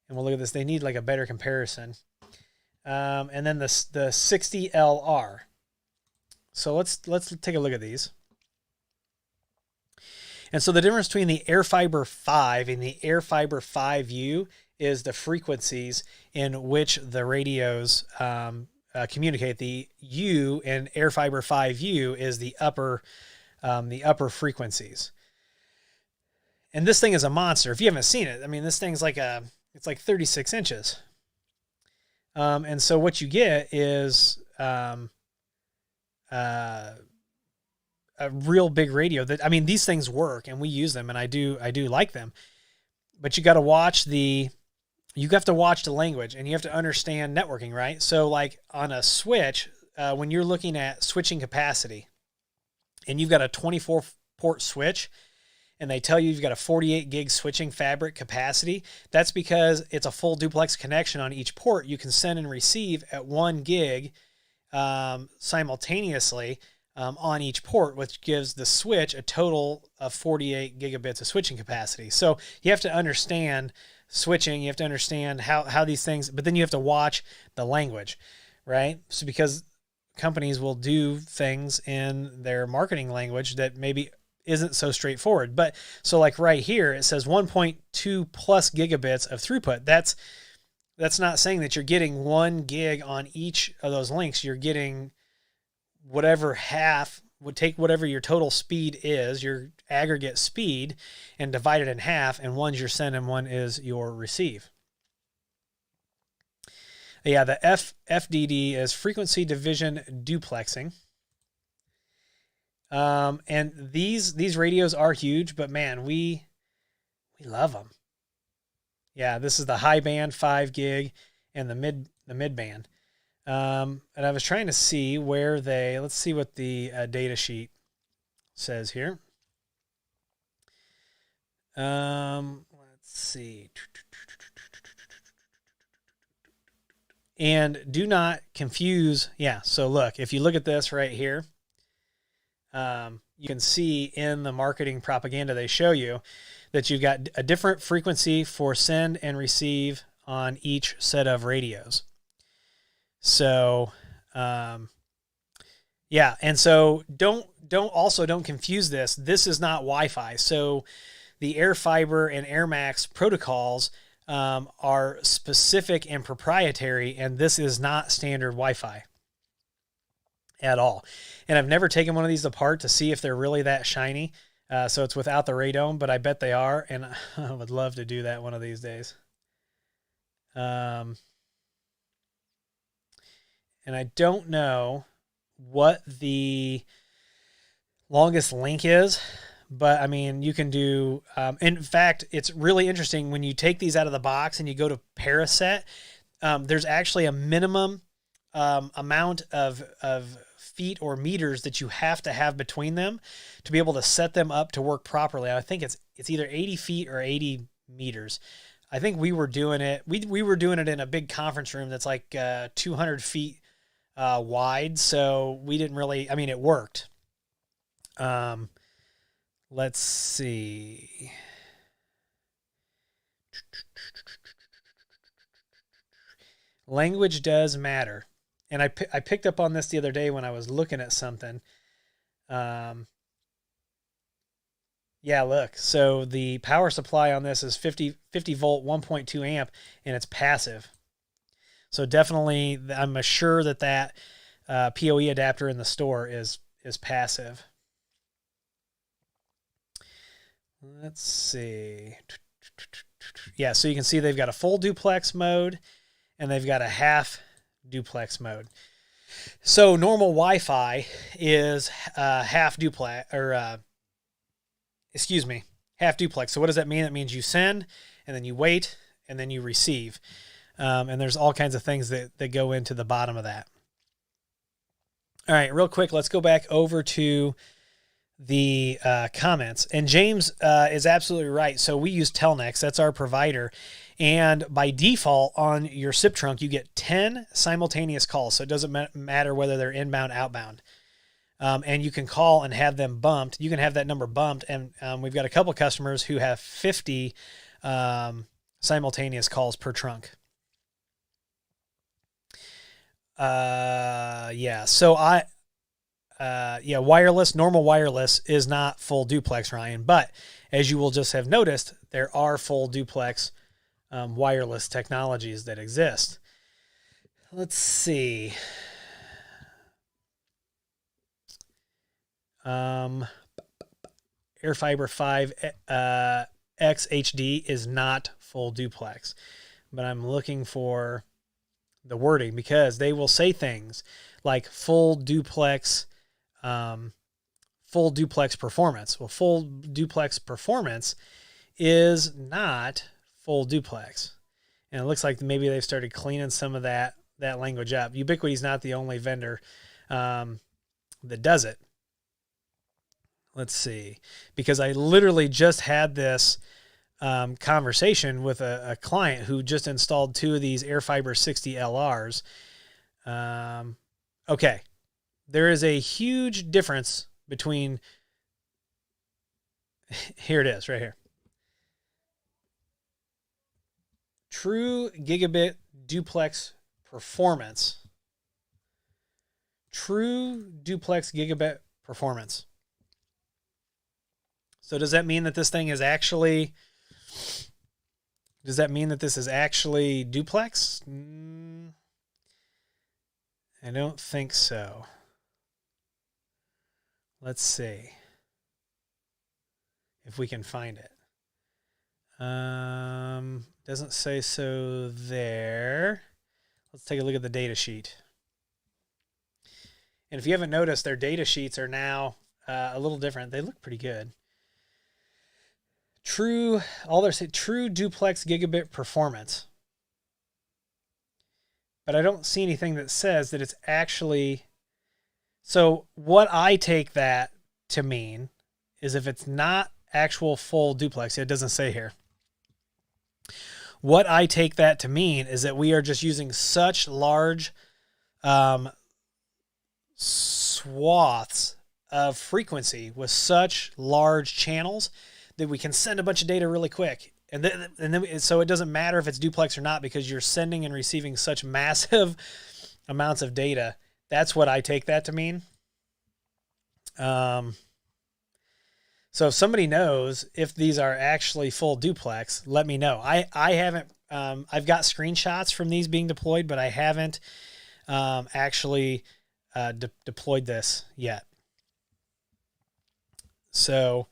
and we'll look at this. They need like a better comparison. And then the 60LR. So let's take a look at these. And so the difference between the AirFiber 5 and the AirFiber 5U is the frequencies in which the radios communicate. The U in AirFiber 5U is the upper frequencies. And this thing is a monster. If you haven't seen it, I mean, this thing's like it's like 36 inches. And so what you get is a real big radio that, I mean, these things work and we use them and I do like them, but you got to watch you have to watch the language and you have to understand networking, right? So like on a switch, when you're looking at switching capacity and you've got a 24 port switch and they tell you you've got a 48 gig switching fabric capacity, that's because it's a full duplex connection on each port. You can send and receive at 1 gig simultaneously on each port, which gives the switch a total of 48 gigabits of switching capacity. So you have to understand switching, you have to understand how these things, but then you have to watch the language, right? So because companies will do things in their marketing language that maybe isn't so straightforward. But so like right here, it says 1.2 plus gigabits of throughput. That's not saying that you're getting 1 gig on each of those links. You're getting whatever half would take whatever your total speed is, your aggregate speed, and divide it in half, and one's your send and one is your receive. Yeah, the FDD is frequency division duplexing. And these radios are huge, but man, we love them. Yeah, this is the high band 5 gig and the mid band. And I was trying to see where let's see what the data sheet says here. Let's see. And do not confuse. Yeah. So look, if you look at this right here, you can see in the marketing propaganda, they show you that you've got a different frequency for send and receive on each set of radios. So, yeah. And so don't confuse this. This is not Wi-Fi. So the AirFiber and AirMax protocols, are specific and proprietary, and this is not standard Wi-Fi at all. And I've never taken one of these apart to see if they're really that shiny. So it's without the radome, but I bet they are. And I would love to do that one of these days. And I don't know what the longest link is, but I mean, you can do, in fact, it's really interesting when you take these out of the box and you go to Paraset, there's actually a minimum amount of feet or meters that you have to have between them to be able to set them up to work properly. I think it's either 80 feet or 80 meters. I think we were doing it. We were doing it in a big conference room that's like 200 feet wide. So we didn't really, I mean, it worked. Let's see. Language does matter. And I picked up on this the other day when I was looking at something. Yeah, look. So the power supply on this is 50 volt, 1.2 amp, and it's passive. So definitely, I'm sure that PoE adapter in the store is passive. Let's see. Yeah, so you can see they've got a full duplex mode and they've got a half duplex mode. So normal Wi-Fi is half duplex, or half duplex. So what does that mean? That means you send and then you wait and then you receive. And there's all kinds of things that go into the bottom of that. All right, real quick, let's go back over to the comments. And James is absolutely right. So we use Telnex. That's our provider. And by default on your SIP trunk, you get 10 simultaneous calls. So it doesn't matter whether they're inbound, outbound. And you can call and have them bumped. You can have that number bumped. And we've got a couple customers who have 50 simultaneous calls per trunk. Yeah. So normal wireless is not full duplex, Ryan. But as you will just have noticed, there are full duplex wireless technologies that exist. Let's see. AirFiber 5 XHD is not full duplex, but I'm looking for the wording because they will say things like full duplex performance. Well, full duplex performance is not full duplex. And it looks like maybe they've started cleaning some of that language up. Ubiquiti's not the only vendor that does it. Let's see, because I literally just had this conversation with a client who just installed 2 of these AirFiber 60 LRs. Okay, there is a huge difference between, here it is right here. True gigabit duplex performance. True duplex gigabit performance. So does that mean that this thing is actually, duplex? I don't think so. Let's see if we can find it. Doesn't say so there. Let's take a look at the data sheet. And if you haven't noticed, their data sheets are now a little different. They look pretty good. True duplex gigabit performance. But I don't see anything that says that it's actually. So what I take that to mean is if it's not actual full duplex, it doesn't say here. What I take that to mean is that we are just using such large swaths of frequency with such large channels that we can send a bunch of data really quick. And then so it doesn't matter if it's duplex or not because you're sending and receiving such massive amounts of data. That's what I take that to mean. So if somebody knows if these are actually full duplex, let me know. I haven't, I've got screenshots from these being deployed, but I haven't actually deployed this yet. So,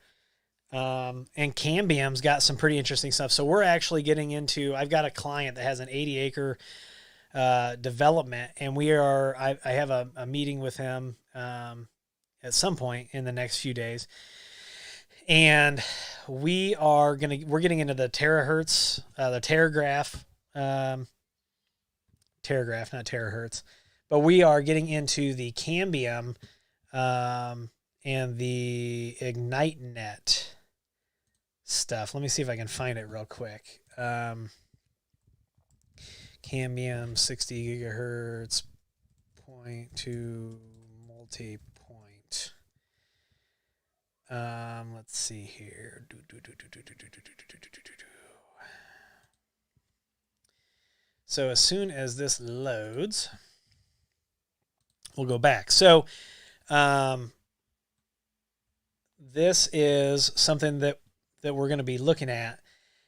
and Cambium's got some pretty interesting stuff. So we're actually getting into, I've got a client that has an 80-acre development, and I have a meeting with him at some point in the next few days. And we're getting into the terahertz, the Terragraph, not terahertz, but we are getting into the Cambium and the IgniteNet stuff. Let me see if I can find it real quick. Cambium 60 gigahertz, 0.2 multi-point. Let's see here. So as soon as this loads, we'll go back. So this is something that we're going to be looking at.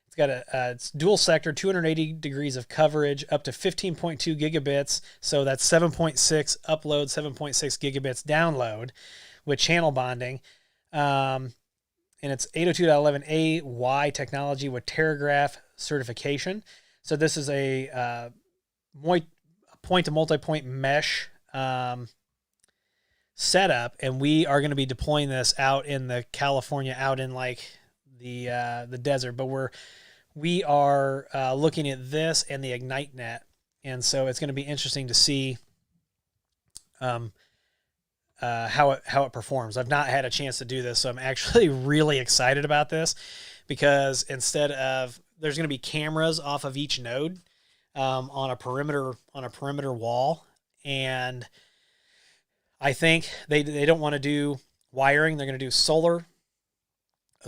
It's got it's dual sector, 280 degrees of coverage, up to 15.2 gigabits. So that's 7.6 upload, 7.6 gigabits download with channel bonding. And it's 802.11ay technology with Terragraph certification. So this is a point to multi-point mesh setup, and we are going to be deploying this out in the California, out in like the desert. But we are looking at this and the IgniteNet, and so it's going to be interesting to see how it performs. I've not had a chance to do this, so I'm actually really excited about this because instead of, there's going to be cameras off of each node on a perimeter wall, and I think they don't want to do wiring. They're going to do a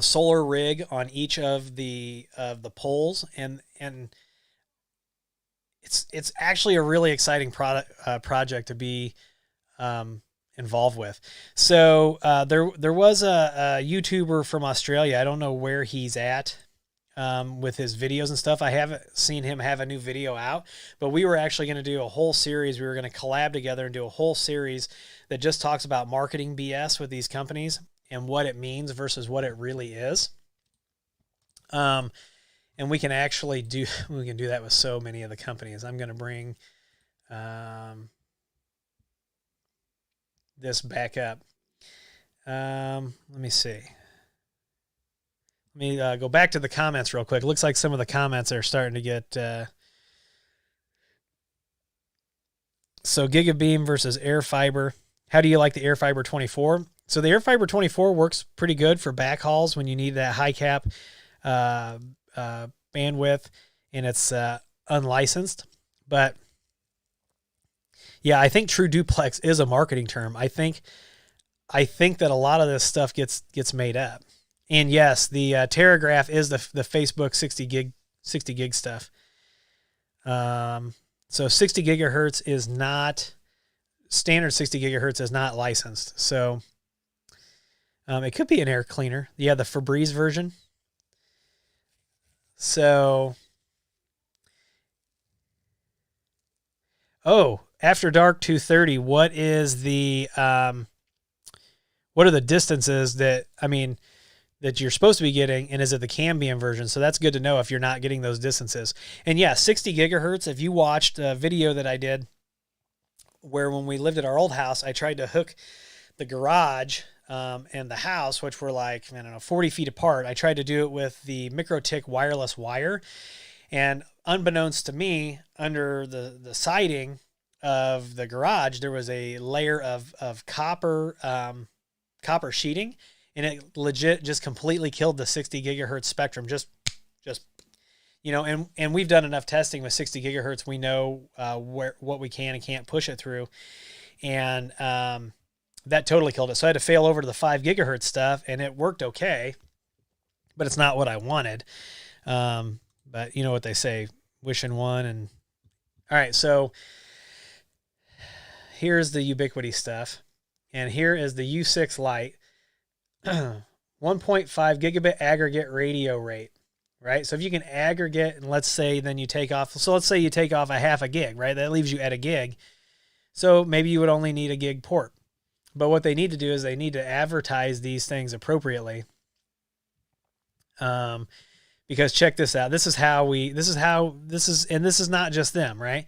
solar rig on each of the poles, and it's actually a really exciting project to be involved with. So there was a YouTuber from Australia. I don't know where he's at with his videos and stuff. I haven't seen him have a new video out, but we were actually going to do a whole series. We were going to collab together and do a whole series that just talks about marketing BS with these companies and what it means versus what it really is. And we can actually do that with so many of the companies. I'm going to bring this back up. Let me see. Let me go back to the comments real quick. It looks like some of the comments are starting to get... So GigaBeam versus Airfiber. How do you like the Airfiber 24? So the Airfiber 24 works pretty good for backhauls when you need that high cap bandwidth and it's unlicensed. But yeah, I think True Duplex is a marketing term. I think that a lot of this stuff gets made up. And yes, the Terragraph is the Facebook 60 gig stuff. So 60 gigahertz is not standard. 60 gigahertz is not licensed. So it could be an air cleaner. Yeah, the Febreze version. So, After Dark 230. What is the what are the distances that you're supposed to be getting, and is it the Cambium version? So that's good to know if you're not getting those distances. And yeah, 60 gigahertz. If you watched a video that I did where when we lived at our old house, I tried to hook the garage and the house, which were like, 40 feet apart. I tried to do it with the MikroTik wireless wire. And unbeknownst to me, under the siding of the garage, there was a layer of copper sheeting, and it legit just completely killed the 60 gigahertz spectrum. Just and we've done enough testing with 60 gigahertz. We know what we can and can't push it through. And that totally killed it. So I had to fail over to the 5 gigahertz stuff, and it worked okay, but it's not what I wanted. But you know what they say, wishing one. And all right, so here's the Ubiquiti stuff, and here is the U6 Lite. 1.5 gigabit aggregate radio rate, right? So if you can aggregate, and let's say then you take off, so let's say you take off a half a gig, right? That leaves you at a gig. So maybe you would only need a gig port. But what they need to do is they need to advertise these things appropriately. Because check this out. This is not just them, right?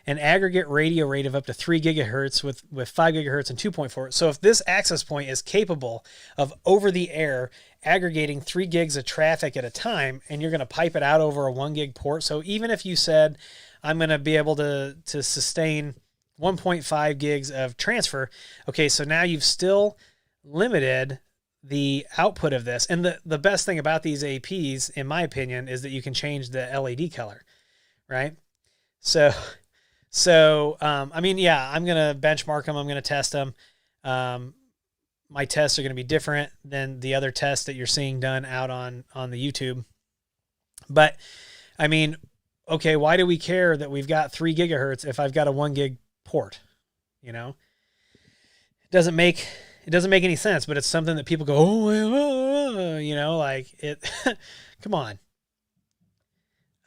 An aggregate radio rate of up to 3 gigahertz with 5 gigahertz and 2.4. So if this access point is capable of over the air aggregating 3 gigs of traffic at a time, and you're going to pipe it out over a 1 gig port. So even if you said, I'm going to be able to sustain 1.5 gigs of transfer. Okay, so now you've still limited the output of this. And the best thing about these APs, in my opinion, is that you can change the LED color, right? So I'm going to benchmark them. I'm going to test them. My tests are going to be different than the other tests that you're seeing done out on the YouTube. But okay, why do we care that we've got 3 gigahertz if I've got a 1 gig port? It doesn't make any sense, but it's something that people go, like it, come on.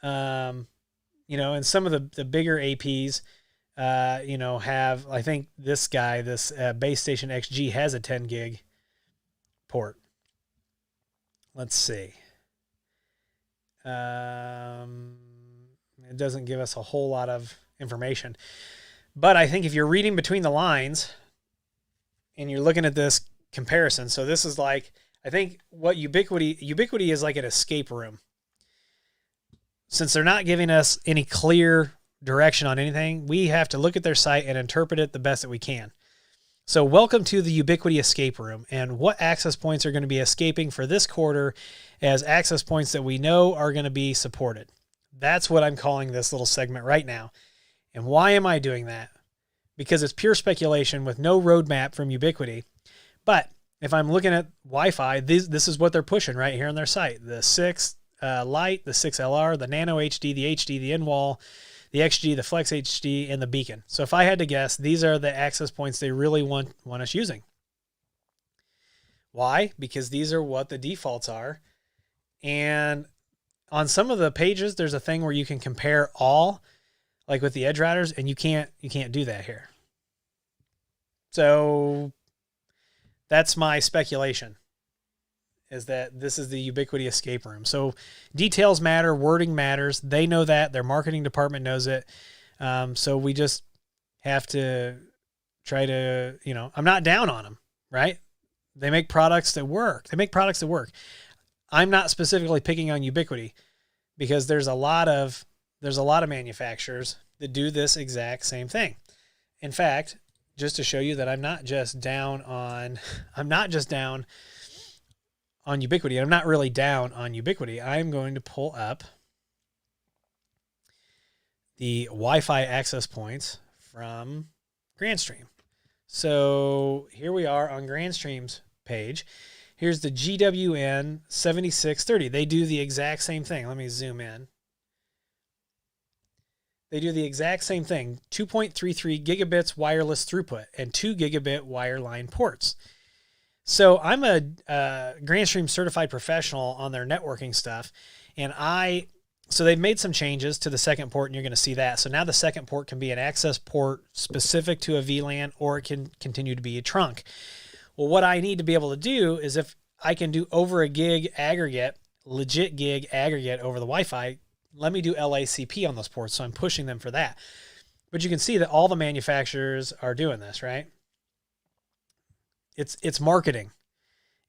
And some of the bigger APs, have, I think this guy, this Base Station XG has a 10 gig port. Let's see. It doesn't give us a whole lot of information. But I think if you're reading between the lines and you're looking at this comparison, so this is like, I think what Ubiquiti is like an escape room. Since they're not giving us any clear direction on anything, we have to look at their site and interpret it the best that we can. So welcome to the Ubiquiti escape room, and what access points are going to be escaping for this quarter as access points that we know are going to be supported. That's what I'm calling this little segment right now. And why am I doing that? Because it's pure speculation with no roadmap from Ubiquiti. But if I'm looking at Wi-Fi, this is what they're pushing right here on their site. The 6 Lite, the 6LR, the Nano HD, the HD, the in-wall, the XG, the Flex HD, and the Beacon. So if I had to guess, these are the access points they really want us using. Why? Because these are what the defaults are. And on some of the pages, there's a thing where you can compare all, like with the edge routers, and you can't do that here. So that's my speculation, is that this is the Ubiquiti escape room. So details matter, wording matters. They know that. Their marketing department knows it. So we just have to try to, I'm not down on them, right? They make products that work. I'm not specifically picking on Ubiquiti because there's a lot of manufacturers that do this exact same thing. In fact, just to show you that I'm not just down on Ubiquiti. I'm not really down on Ubiquiti. I'm going to pull up the Wi-Fi access points from Grandstream. So here we are on Grandstream's page. Here's the GWN 7630. They do the exact same thing. Let me zoom in. They do the exact same thing. 2.33 gigabits wireless throughput and 2 gigabit wireline ports. So I'm a Grandstream certified professional on their networking stuff. And so they've made some changes to the second port, and you're going to see that. So now the second port can be an access port specific to a VLAN, or it can continue to be a trunk. Well, what I need to be able to do is if I can do over a gig aggregate, legit gig aggregate over the Wi-Fi, let me do LACP on those ports. So I'm pushing them for that. But you can see that all the manufacturers are doing this, right? It's marketing.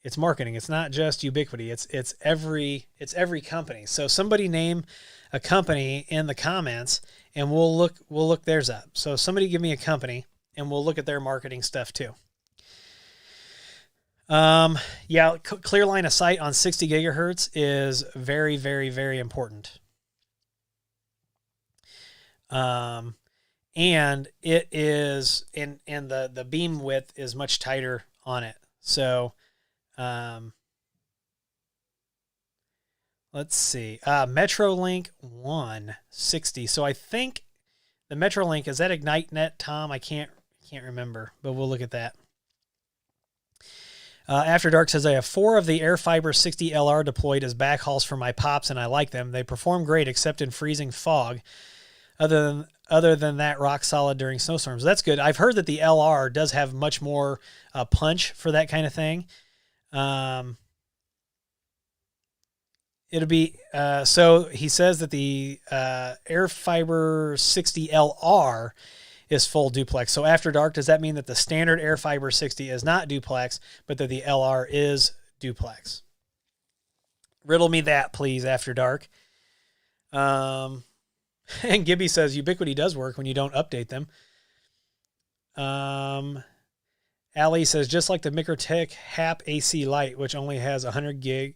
It's marketing. It's not just Ubiquiti. It's every company. So somebody name a company in the comments, and we'll look theirs up. So somebody give me a company, and we'll look at their marketing stuff too. Yeah, clear line of sight on 60 gigahertz is very, very, very important. And it is, and the beam width is much tighter on it. So, let's see, Metrolink 160. So I think the Metrolink, is that IgniteNet, Tom? I can't remember, but we'll look at that. After Dark says, I have 4 of the AirFiber 60LR deployed as backhauls for my pops, and I like them. They perform great, except in freezing fog. Other than that, rock solid during snowstorms. That's good. I've heard that the LR does have much more punch for that kind of thing. It'll be so he says that the AirFiber 60LR is full duplex. So After Dark, does that mean that the standard AirFiber 60 is not duplex, but that the LR is duplex? Riddle me that, please, After Dark. And Gibby says Ubiquiti does work when you don't update them. Ali says, just like the MikroTik HAP AC Lite, which only has 100 meg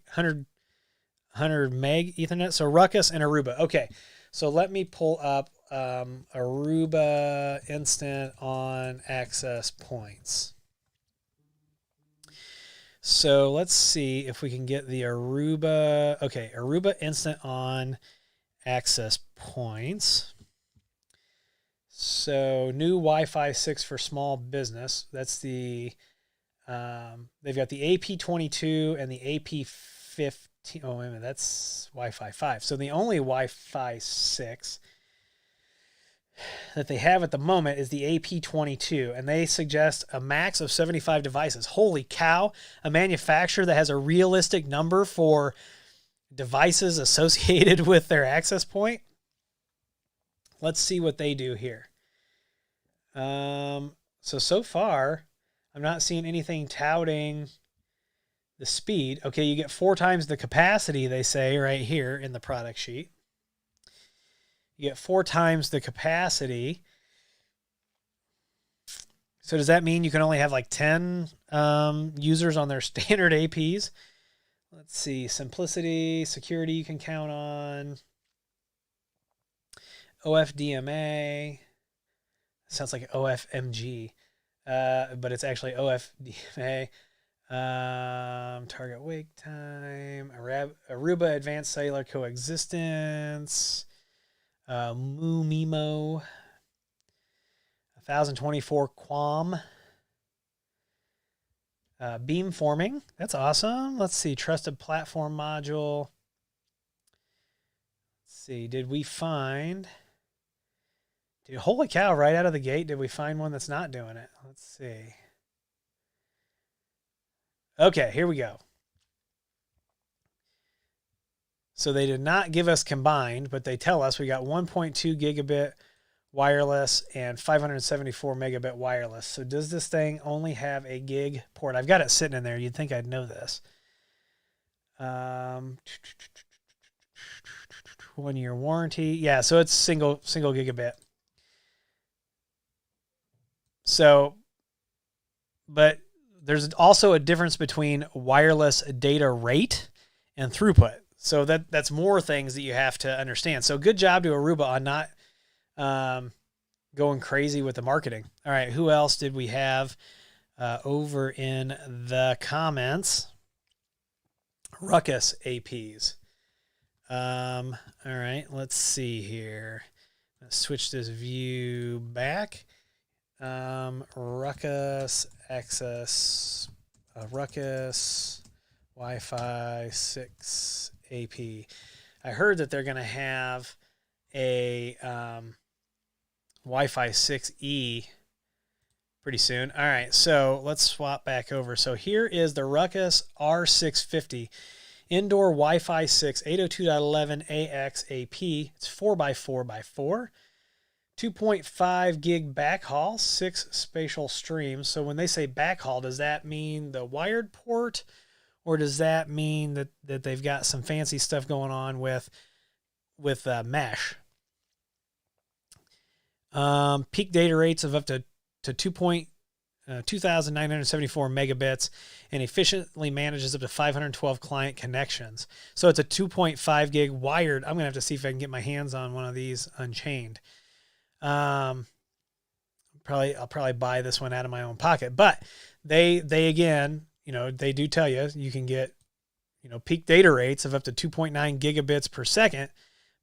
Ethernet. So Ruckus and Aruba. Okay, so let me pull up Aruba Instant on access points. So let's see if we can get the Aruba. Okay, Aruba Instant on access points. So new Wi-Fi 6 for small business. That's the they've got the AP22 and the AP15. Oh, wait a minute, that's Wi-Fi 5. So the only Wi-Fi 6 that they have at the moment is the AP22, and they suggest a max of 75 devices. Holy cow, a manufacturer that has a realistic number for devices associated with their access point. Let's see what they do here. So far, I'm not seeing anything touting the speed. Okay, you get 4 times the capacity, they say right here in the product sheet. You get 4 times the capacity. So does that mean you can only have like 10 users on their standard APs? Let's see, simplicity, security you can count on. OFDMA. Sounds like OFMG, but it's actually OFDMA. Target wake time. Aruba Advanced Cellular Coexistence. Mumimo, 1024 Quam. Beamforming, that's awesome. Let's see, trusted platform module. Let's see, did we find... Dude, holy cow, right out of the gate, did we find one that's not doing it? Let's see. Okay, here we go. So they did not give us combined, but they tell us we got 1.2 gigabit wireless and 574 megabit wireless. So does this thing only have a gig port? I've got it sitting in there. You'd think I'd know this. 1-year warranty. Yeah, so it's single gigabit. So, but there's also a difference between wireless data rate and throughput. So that's more things that you have to understand. So good job to Aruba on not going crazy with the marketing. All right, who else did we have over in the comments? Ruckus APs. All right, let's see here. Let's switch this view back. Ruckus access, Ruckus Wi-Fi 6 AP. I heard that they're going to have a Wi-Fi 6E pretty soon. All right, so let's swap back over. So here is the Ruckus R650 indoor Wi-Fi 6 802.11ax AP. It's 4x4x4. 2.5 gig backhaul, 6 spatial streams. So when they say backhaul, does that mean the wired port, or does that mean that they've got some fancy stuff going on with mesh? Peak data rates of up to 2,974 megabits, and efficiently manages up to 512 client connections. So it's a 2.5 gig wired. I'm gonna have to see if I can get my hands on one of these unchained. I'll probably buy this one out of my own pocket, but they again, they do tell you can get, peak data rates of up to 2.9 gigabits per second,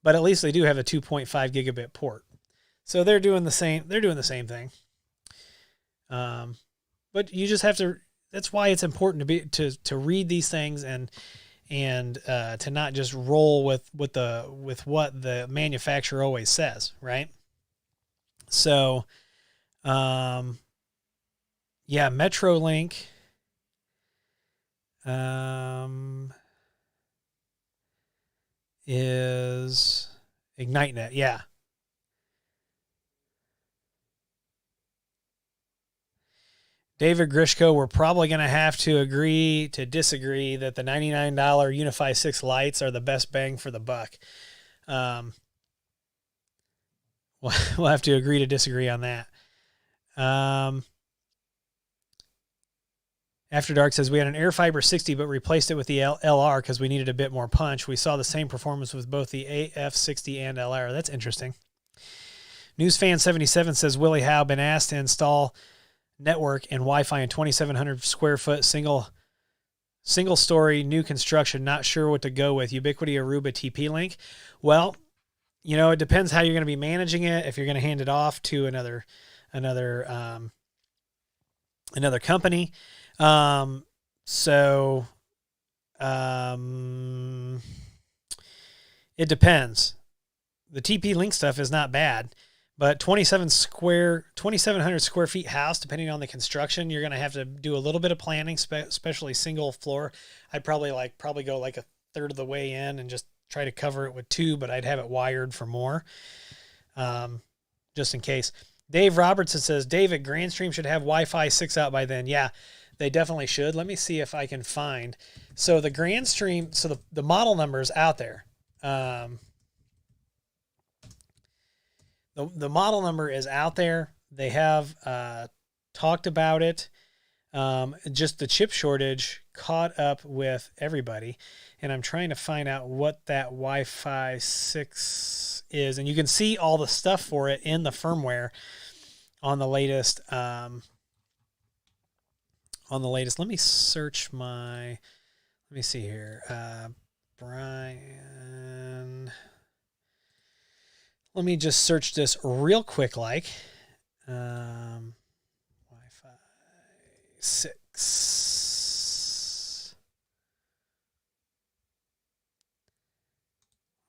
but at least they do have a 2.5 gigabit port. So they're doing the same thing. But you just have to, that's why it's important to read these things and to not just roll with what the manufacturer always says, right? So, yeah, Metrolink, is IgniteNet. Yeah. David Grishko, we're probably going to have to agree to disagree that the $99 UniFi 6 lights are the best bang for the buck. We'll have to agree to disagree on that. After Dark says we had an Airfiber 60, but replaced it with the LR because we needed a bit more punch. We saw the same performance with both the AF60 and LR. That's interesting. Newsfan77 says Willie Howe been asked to install network and Wi-Fi in 2,700 square foot single story new construction. Not sure what to go with. Ubiquiti, Aruba, TP-Link. Well, it depends how you're going to be managing it. If you're going to hand it off to another company. It depends. The TP-Link stuff is not bad, but 2,700 square feet house, depending on the construction, you're going to have to do a little bit of planning, especially single floor. I'd probably go like a third of the way in and just try to cover it with 2, but I'd have it wired for more, just in case. Dave Robertson says, David, Grandstream should have Wi-Fi 6 out by then. Yeah, they definitely should. Let me see if I can find. So the Grandstream, so the model number is out there. The model number is out there. They have talked about it. Just the chip shortage caught up with everybody. And I'm trying to find out what that Wi-Fi 6 is. And you can see all the stuff for it in the firmware on the latest. Let me search let me see here. Brian, Let me just search this real quick, like Wi-Fi 6.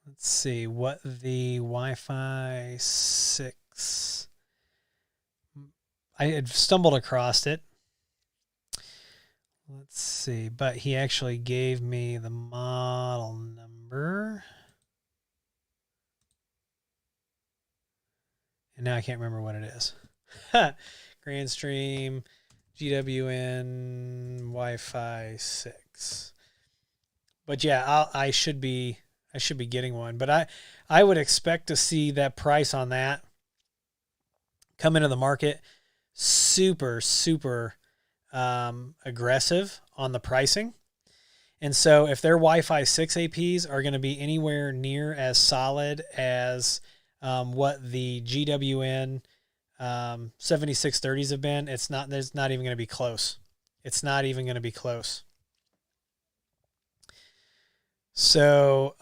Let's see what the Wi-Fi 6. I had stumbled across it. Let's see, but he actually gave me the model number. And now I can't remember what it is. Grandstream GWN Wi-Fi 6. But yeah, I should be getting one. But I would expect to see that price on that come into the market super aggressive on the pricing. And so if their Wi-Fi 6 APs are going to be anywhere near as solid as what the GWN 7630s have been, there's not even going to be close. It's not even going to be close. So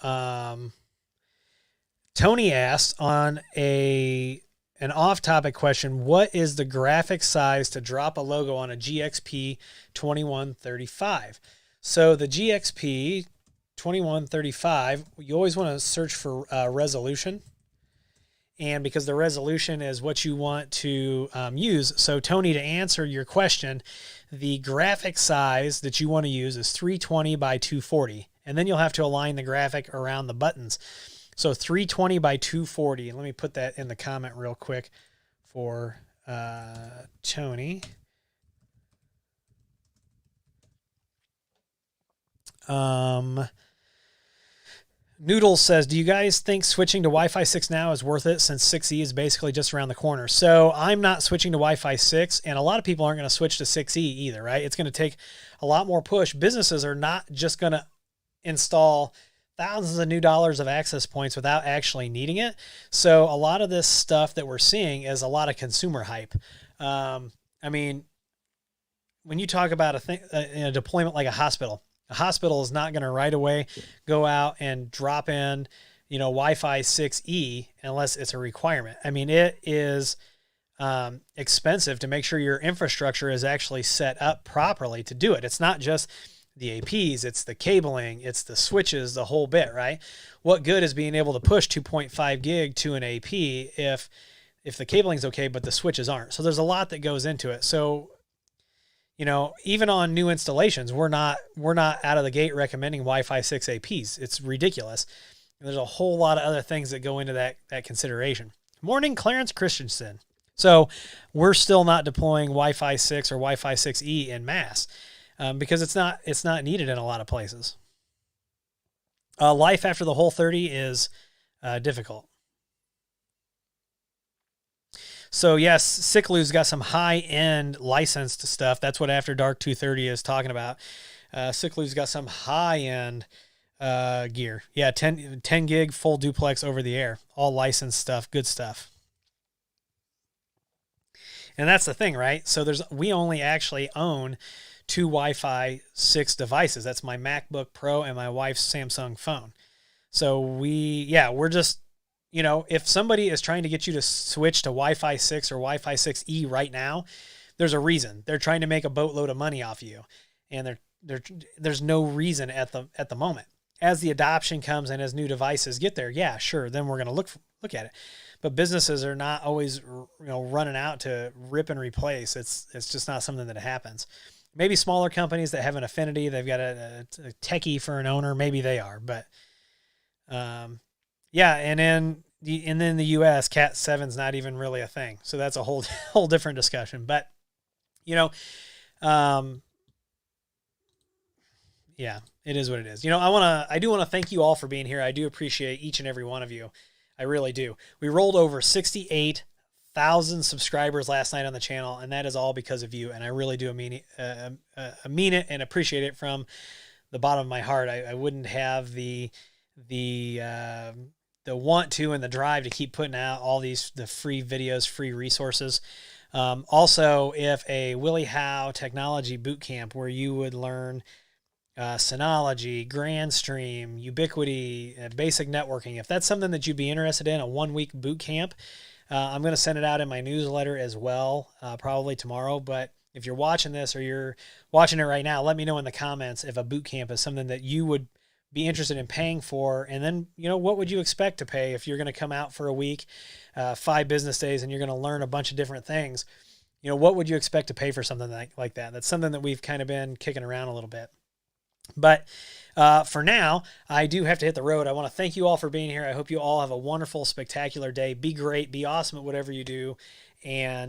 Tony asked on an off-topic question, what is the graphic size to drop a logo on a GXP 2135? So the GXP 2135, you always want to search for resolution. And because the resolution is what you want to use. So Tony, to answer your question, the graphic size that you want to use is 320 by 240. And then you'll have to align the graphic around the buttons. So 320 by 240. And let me put that in the comment real quick for Tony. Noodles says, do you guys think switching to Wi-Fi 6 now is worth it since 6E is basically just around the corner? So I'm not switching to Wi-Fi 6, and a lot of people aren't going to switch to 6E either, right? It's going to take a lot more push. Businesses are not just going to install thousands of new dollars of access points without actually needing it. So a lot of this stuff that we're seeing is a lot of consumer hype. I mean, when you talk about a deployment like a hospital is not going to right away go out and drop in, Wi-Fi 6E unless it's a requirement. I mean, it is expensive to make sure your infrastructure is actually set up properly to do it. It's not just the APs, it's the cabling, it's the switches, the whole bit, right? What good is being able to push 2.5 gig to an AP if the cabling's okay, but the switches aren't? So there's a lot that goes into it. So, even on new installations, we're not out of the gate recommending Wi-Fi 6 APs. It's ridiculous. And there's a whole lot of other things that go into that consideration. Morning, Clarence Christensen. So we're still not deploying Wi-Fi 6 or Wi-Fi 6E en masse because it's not needed in a lot of places. Life after the Whole 30 is difficult. So yes, Ciclu's got some high-end licensed stuff. That's what After Dark 230 is talking about. Ciclu's got some high-end gear. Yeah, 10 gig full duplex over the air. All licensed stuff, good stuff. And that's the thing, right? So we only actually own 2 Wi-Fi 6 devices. That's my MacBook Pro and my wife's Samsung phone. So we're just, if somebody is trying to get you to switch to Wi-Fi 6 or Wi-Fi 6E right now, there's a reason. They're trying to make a boatload of money off you. And there's no reason at the moment. As the adoption comes and as new devices get there, yeah, sure, then we're going to look at it. But businesses are not always, running out to rip and replace. It's just not something that happens. Maybe smaller companies that have an affinity, they've got a techie for an owner, maybe they are. But yeah, and then the US, Cat 7's not even really a thing. So that's a whole different discussion. But yeah, it is what it is. I do want to thank you all for being here. I do appreciate each and every one of you. I really do. We rolled over 68,000 subscribers last night on the channel, and that is all because of you. And I really do mean it and appreciate it from the bottom of my heart. I wouldn't have the want to and the drive to keep putting out all the free videos, free resources. Also, if a Willie Howe technology boot camp where you would learn Synology, GrandStream, Ubiquity, basic networking. If that's something that you'd be interested in, a 1-week boot camp, I'm going to send it out in my newsletter as well, probably tomorrow. But if you're watching this or you're watching it right now, let me know in the comments if a boot camp is something that you would be interested in paying for. And then, what would you expect to pay if you're going to come out for a week, 5 business days, and you're going to learn a bunch of different things? What would you expect to pay for something like that? That's something that we've kind of been kicking around a little bit. But for now, I do have to hit the road. I want to thank you all for being here. I hope you all have a wonderful, spectacular day. Be great. Be awesome at whatever you do. And